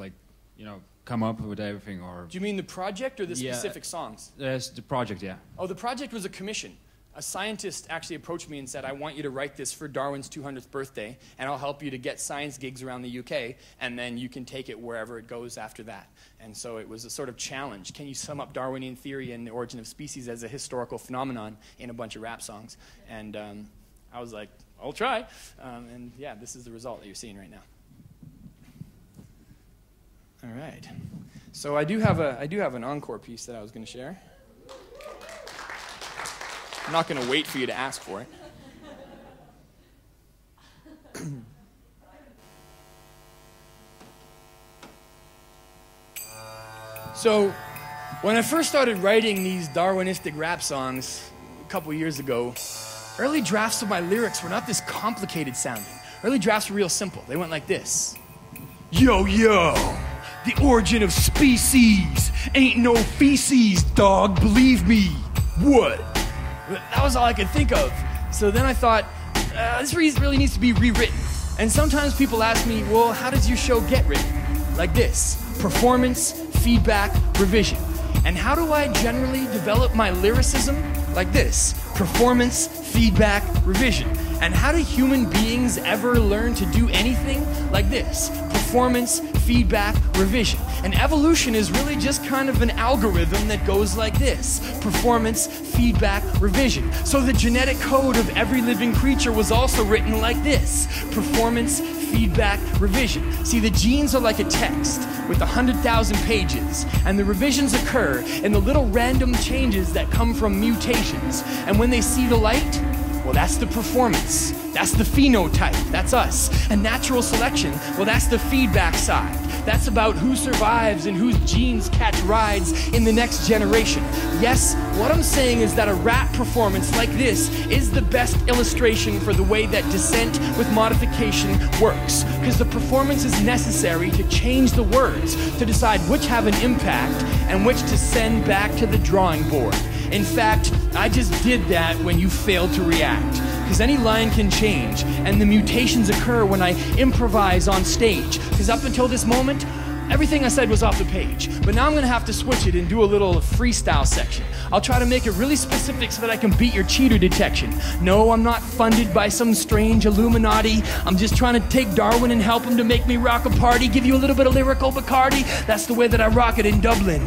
come up with everything, or? Do you mean the project or the specific songs? Yes, the project. Yeah. Oh, the project was a commission. A scientist actually approached me and said, I want you to write this for Darwin's 200th birthday, and I'll help you to get science gigs around the UK, and then you can take it wherever it goes after that. And so it was a sort of challenge. Can you sum up Darwinian theory and the origin of species as a historical phenomenon in a bunch of rap songs? And I was like, I'll try. And yeah, this is the result that you're seeing right now. All right. So I do have an encore piece that I was going to share. I'm not going to wait for you to ask for it. So, when I first started writing these Darwinistic rap songs a couple years ago, early drafts of my lyrics were not this complicated sounding. Early drafts were real simple. They went like this. Yo, yo, The origin of species ain't no feces, dog, believe me. What? That was all I could think of. So then I thought, this really needs to be rewritten. And sometimes people ask me, well, how does your show get written? Like this: performance, feedback, revision. And how do I generally develop my lyricism? Like this: performance, feedback, revision. And how do human beings ever learn to do anything? Like this: performance, feedback, revision. And evolution is really just kind of an algorithm that goes like this: performance, feedback, revision. So the genetic code of every living creature was also written like this: performance, feedback, revision. See, the genes are like a text with 100,000 pages, and the revisions occur in the little random changes that come from mutations. And when they see the light, well, that's the performance. That's the phenotype. That's us. And natural selection, well, that's the feedback side. That's about who survives and whose genes catch rides in the next generation. Yes, what I'm saying is that a rap performance like this is the best illustration for the way that descent with modification works. Because the performance is necessary to change the words, to decide which have an impact and which to send back to the drawing board. In fact, I just did that when you failed to react. Because any line can change, and the mutations occur when I improvise on stage. Because up until this moment, everything I said was off the page. But now I'm gonna have to switch it and do a little freestyle section. I'll try to make it really specific so that I can beat your cheater detection. No, I'm not funded by some strange Illuminati. I'm just trying to take Darwin and help him to make me rock a party, give you a little bit of lyrical Bacardi. That's the way that I rock it in Dublin.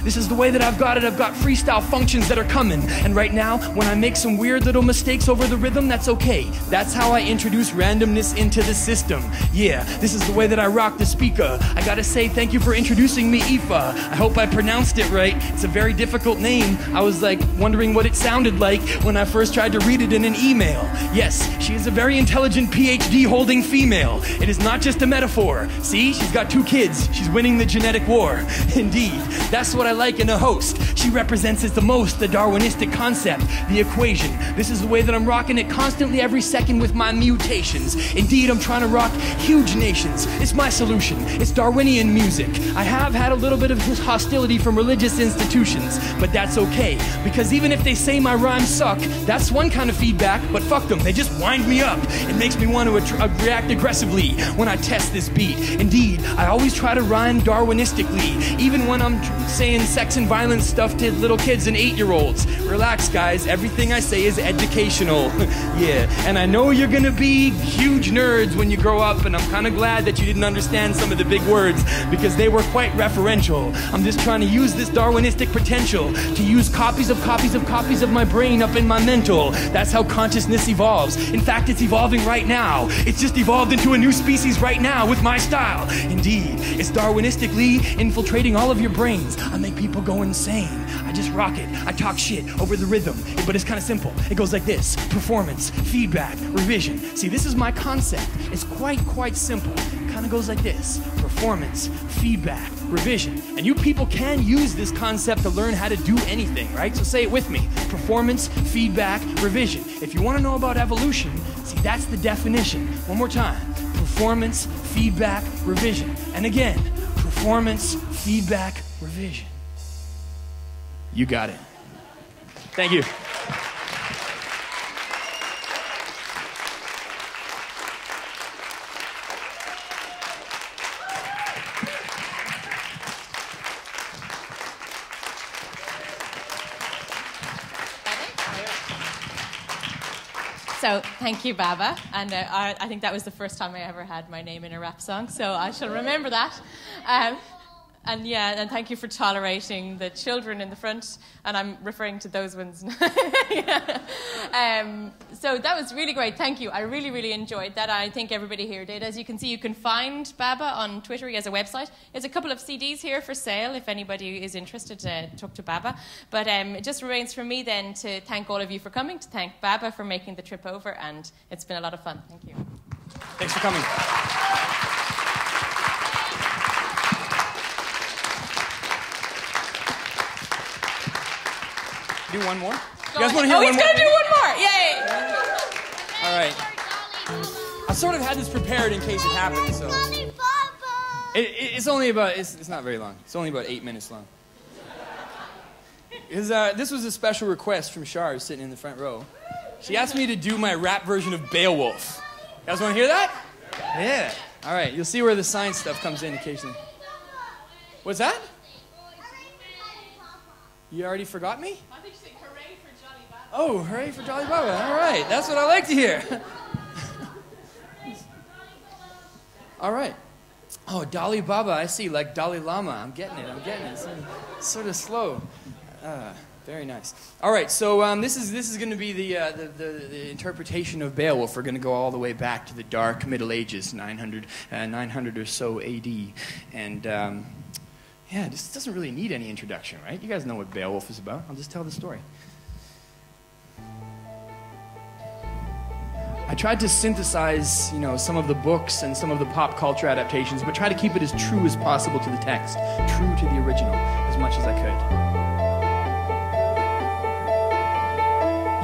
This is the way that I've got it. I've got freestyle functions that are coming. And right now, when I make some weird little mistakes over the rhythm, that's okay. That's how I introduce randomness into the system. Yeah, this is the way that I rock the speaker. I gotta say thank you for introducing me, Aoife. I hope I pronounced it right. It's a very difficult name. I was like wondering what it sounded like when I first tried to read it in an email. Yes, she is a very intelligent PhD holding female. It is not just a metaphor. See, she's got 2 kids. She's winning the genetic war. Indeed, that's what I like in a host. She represents as the most the Darwinistic concept, the equation. This is the way that I'm rocking it constantly every second with my mutations. Indeed, I'm trying to rock huge nations. It's my solution. It's Darwinian music. I have had a little bit of hostility from religious institutions, but that's okay, because even if they say my rhymes suck, that's one kind of feedback, but fuck them, they just wind me up. It makes me want to react aggressively when I test this beat. Indeed, I always try to rhyme Darwinistically, even when I'm saying sex and violence stuff to little kids and 8-year-olds. Relax, guys, everything I say is educational. Yeah, and I know you're gonna be huge nerds when you grow up, and I'm kind of glad that you didn't understand some of the big words, because they were quite referential. I'm just trying to use this Darwinistic potential to use copies of my brain up in my mental. That's how consciousness evolves. In fact, it's evolving right now. It's just evolved into a new species right now with my style. Indeed, it's Darwinistically infiltrating all of your brains. I make people go insane. I just rock it. I talk shit over the rhythm, but it's kind of simple. It goes like this: performance, feedback, revision. See, this is my concept. It's quite simple. It kind of goes like this: performance, feedback, revision. And you people can use this concept to learn how to do anything, right? So say it with me: performance, feedback, revision. If you want to know about evolution, see, that's the definition. One more time: performance, feedback, revision. And again, performance, feedback, revision. You got it. Thank you. So, thank you, Baba. And I think that was the first time I ever had my name in a rap song, so I shall remember that. And thank you for tolerating the children in the front, and I'm referring to those ones. So that was really great. Thank you. I really enjoyed that. I think everybody here did. As you can see, you can find Baba on Twitter. He has a website. There's a couple of CDs here for sale if anybody is interested to talk to Baba. But it just remains for me then to thank all of you for coming, to thank Baba for making the trip over, and it's been a lot of fun. Thank you. Thanks for coming. Do one more? You guys want to hear one more? He's going to do one more! Yay! All right. I sort of had this prepared in case it happened, so. It's only about, it's not very long. It's only about 8 minutes long. This was a special request from Char, sitting in the front row. She asked me to do my rap version of Beowulf. You guys want to hear that? Yeah. All right, you'll see where the science stuff comes in occasionally. What's that? You already forgot me? I think you said hooray for Jolly Baba. Oh, hooray for Jolly Baba. All right, that's what I like to hear. All right. Oh, Dalai Baba, I see, like Dalai Lama. I'm getting it. It's sort of slow. Very nice. All right, so this is going to be the interpretation of Beowulf. We're going to go all the way back to the dark Middle Ages, 900 or so A.D. And yeah, this doesn't really need any introduction, right? You guys know what Beowulf is about. I'll just tell the story. I tried to synthesize, some of the books and some of the pop culture adaptations, but try to keep it as true as possible to the text, true to the original, as much as I could.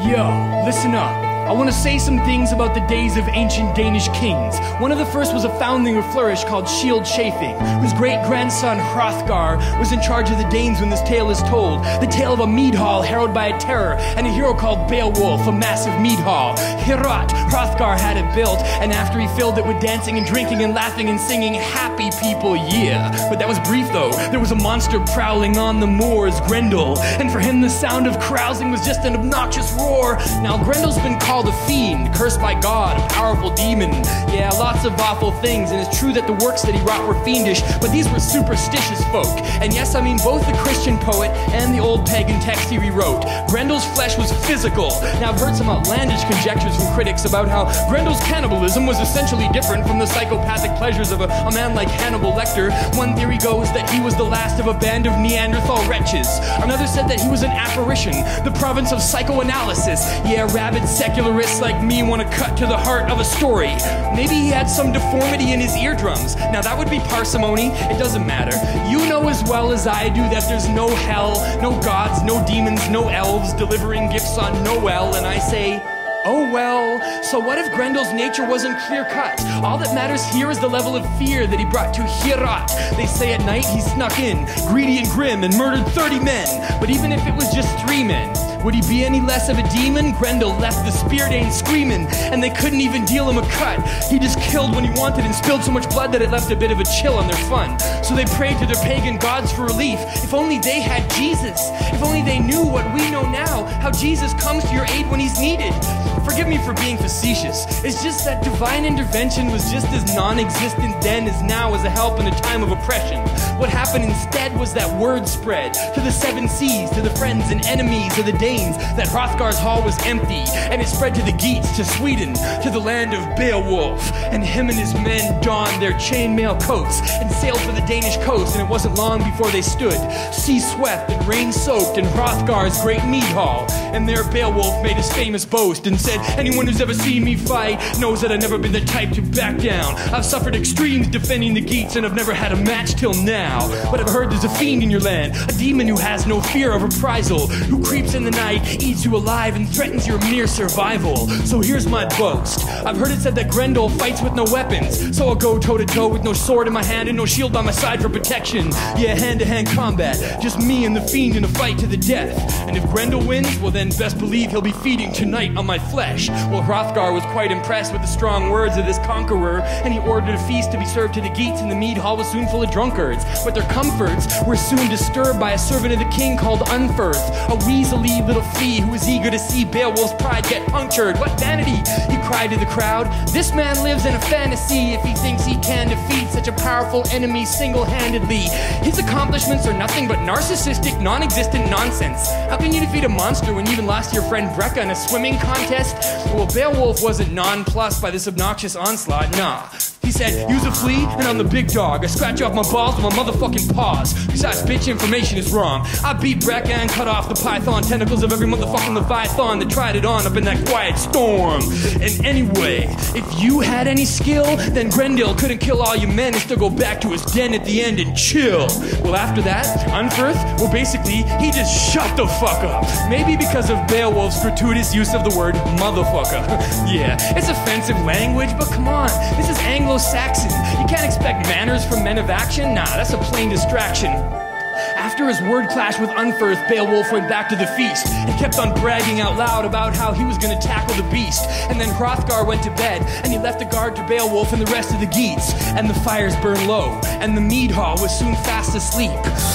Yo, listen up. I want to say some things about the days of ancient Danish kings. One of the first was a foundling or flourish called Shield Chafing, whose great-grandson Hrothgar was in charge of the Danes when this tale is told. The tale of a mead hall harrowed by a terror, and a hero called Beowulf, a massive mead hall. Hrothgar had it built, and after he filled it with dancing and drinking and laughing and singing, happy people, yeah. But that was brief though. There was a monster prowling on the moors, Grendel, and for him the sound of carousing was just an obnoxious roar. Now Grendel's been called a fiend, cursed by God, a powerful demon. Yeah, lots of awful things, and it's true that the works that he wrought were fiendish, but these were superstitious folk. And yes, I mean both the Christian poet and the old pagan text he rewrote. Grendel's flesh was physical. Now I've heard some outlandish conjectures from critics about how Grendel's cannibalism was essentially different from the psychopathic pleasures of a man like Hannibal Lecter. One theory goes that he was the last of a band of Neanderthal wretches. Another said that he was an apparition, the province of psychoanalysis. Yeah, rabid secularists like me want to cut to the heart of a story. Maybe he had some deformity in his eardrums. Now that would be parsimony. It doesn't matter. You know as well as I do that there's no hell, no gods, no demons, no elves delivering gifts on Noel, and I say, oh well, so what if Grendel's nature wasn't clear-cut? All that matters here is the level of fear that he brought to Heorot. They say at night he snuck in, greedy and grim, and murdered 30 men. But even if it was just 3 men, would he be any less of a demon? Grendel left the spear Dane screaming, and they couldn't even deal him a cut. He just killed when he wanted and spilled so much blood that it left a bit of a chill on their fun. So they prayed to their pagan gods for relief. If only they had Jesus. If only they knew what we know now, how Jesus comes to your aid when he's needed. Forgive me for being facetious. It's just that divine intervention was just as non-existent then as now as a help in a time of oppression. What happened instead was that word spread to the 7 seas, to the friends and enemies of the Danes, that Hrothgar's hall was empty, and it spread to the Geats, to Sweden, to the land of Beowulf. And him and his men donned their chainmail coats and sailed for the Danish coast, and it wasn't long before they stood, sea-swept and rain-soaked in Hrothgar's great mead hall. And there Beowulf made his famous boast and said, anyone who's ever seen me fight knows that I've never been the type to back down. I've suffered extremes defending the Geats, and I've never had a match till now. But I've heard there's a fiend in your land, a demon who has no fear of reprisal, who creeps in the night, eats you alive, and threatens your mere survival. So here's my boast. I've heard it said that Grendel fights with no weapons, so I'll go toe-to-toe with no sword in my hand and no shield by my side for protection. Yeah, hand-to-hand combat, just me and the fiend in a fight to the death. And if Grendel wins, well then best believe he'll be feeding tonight on my flesh. Well, Hrothgar was quite impressed with the strong words of this conqueror, and he ordered a feast to be served to the Geats, and the mead hall was soon full of drunkards. But their comforts were soon disturbed by a servant of the king called Unferth, a weaselly little flea who was eager to see Beowulf's pride get punctured. What vanity, he cried to the crowd. This man lives in a fantasy if he thinks he can defeat such a powerful enemy single-handedly. His accomplishments are nothing but narcissistic, non-existent nonsense. How can you defeat a monster when you even lost your friend Brecca in a swimming contest? Well, Beowulf wasn't nonplussed by this obnoxious onslaught, nah. He said, use a flea and I'm the big dog. I scratch off my balls with my motherfucking paws. Besides, bitch, information is wrong. I beat Brecca and cut off the python tentacles of every motherfucking leviathan that tried it on up in that quiet storm. And anyway, if you had any skill, then Grendel couldn't kill all your men and still go back to his den at the end and chill. Well, after that, Unferth, well, basically, he just shut the fuck up. Maybe because of Beowulf's gratuitous use of the word motherfucker. Yeah, it's offensive language, but come on, this is Anglo Anglo-Saxon. You can't expect manners from men of action. Nah, that's a plain distraction. After his word clash with Unferth, Beowulf went back to the feast and kept on bragging out loud about how he was going to tackle the beast. And then Hrothgar went to bed, and he left the guard to Beowulf and the rest of the Geats. And the fires burned low, and the mead hall was soon fast asleep.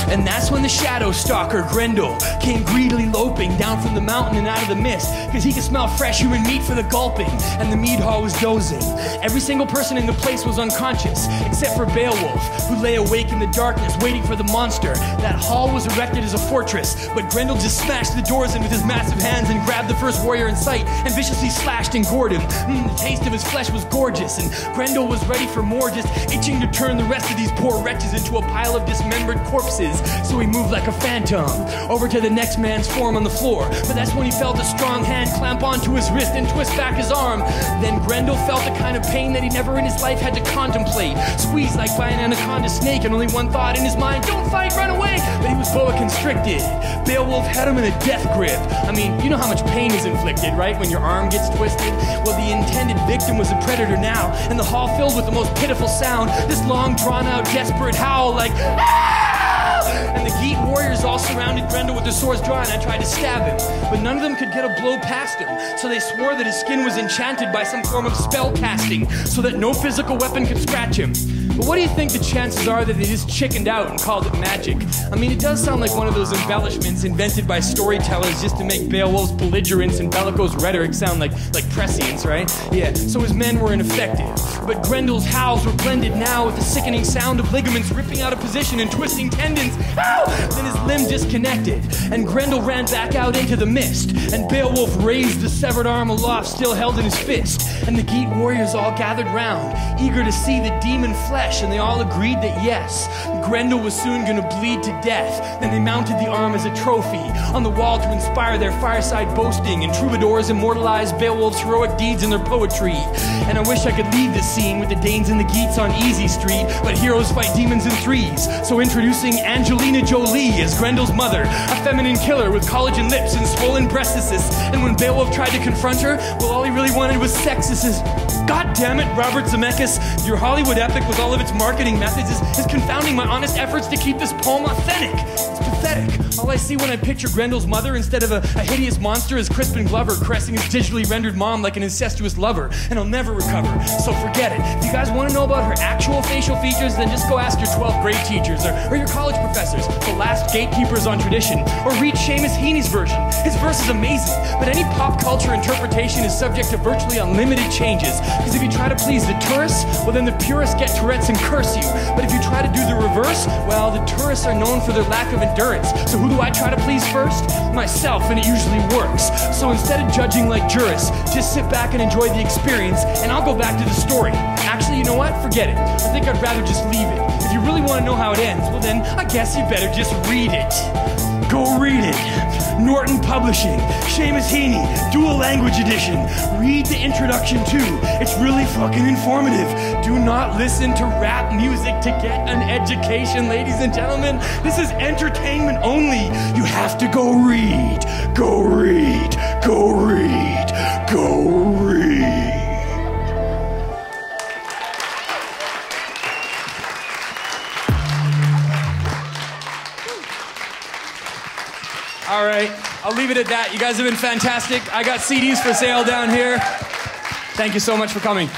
And that's when the shadow stalker, Grendel, came greedily loping down from the mountain and out of the mist, because he could smell fresh human meat for the gulping. And the mead hall was dozing. Every single person in the place was unconscious, except for Beowulf, who lay awake in the darkness, waiting for the monster. That hall was erected as a fortress, but Grendel just smashed the doors in with his massive hands and grabbed the first warrior in sight and viciously slashed and gored him. The taste of his flesh was gorgeous, and Grendel was ready for more, just itching to turn the rest of these poor wretches into a pile of dismembered corpses. So he moved like a phantom over to the next man's form on the floor. But that's when he felt a strong hand clamp onto his wrist and twist back his arm. Then Grendel felt a kind of pain that he never in his life had to contemplate, squeezed like by an anaconda snake, and only one thought in his mind: don't fight, run away! But he was boa constricted. Beowulf had him in a death grip. I mean, you know how much pain is inflicted, right, when your arm gets twisted? Well, the intended victim was a predator now, and the hall filled with the most pitiful sound, this long, drawn-out, desperate howl like, "Ah!" And the Geat warriors all surrounded Grendel with their swords drawn and tried to stab him, but none of them could get a blow past him, so they swore that his skin was enchanted by some form of spell casting, so that no physical weapon could scratch him. But what do you think the chances are that they just chickened out and called it magic? I mean, it does sound like one of those embellishments invented by storytellers just to make Beowulf's belligerence and bellicose rhetoric sound like prescience, right? Yeah, so his men were ineffective. But Grendel's howls were blended now with the sickening sound of ligaments ripping out of position and twisting tendons. Ow! Then his limb disconnected, and Grendel ran back out into the mist, and Beowulf raised the severed arm aloft, still held in his fist. And the Geat warriors all gathered round, eager to see the demon flesh, and they all agreed that yes, Grendel was soon going to bleed to death. Then they mounted the arm as a trophy on the wall to inspire their fireside boasting, and troubadours immortalized Beowulf's heroic deeds in their poetry. And I wish I could leave this scene with the Danes and the Geats on Easy Street, but heroes fight demons in threes. So introducing Angelina Jolie as Grendel's mother, a feminine killer with collagen lips and swollen breastises. And when Beowulf tried to confront her, well, all he really wanted was sex. God damn it, Robert Zemeckis, your Hollywood epic with all of its marketing methods is confounding my honest efforts to keep this poem authentic. It's pathetic. All I see when I picture Grendel's mother instead of a hideous monster is Crispin Glover caressing his digitally rendered mom like an incestuous lover, and I'll never recover, so forget it. If you guys want to know about her actual facial features, then just go ask your 12th grade teachers or your college professors, the last gatekeepers on tradition, or read Seamus Heaney's version. His verse is amazing, but any pop culture interpretation is subject to virtually unlimited changes, because if you try to please the tourists, well then the purists get Tourette's and curse you. But if you try to do the reverse, well, the tourists are known for their lack of endurance. So who do I try to please first? Myself, and it usually works. So instead of judging like jurists, just sit back and enjoy the experience, and I'll go back to the story. Actually, you know what? Forget it. I think I'd rather just leave it. If you really want to know how it ends, well then, I guess you better just read it. Go read it. Norton Publishing, Seamus Heaney, Dual Language Edition. Read the introduction too. It's really fucking informative. Do not listen to rap music to get an education, ladies and gentlemen. This is entertainment only. You have to go read. Go read. Go read. Go read. All right, I'll leave it at that. You guys have been fantastic. I got CDs for sale down here. Thank you so much for coming.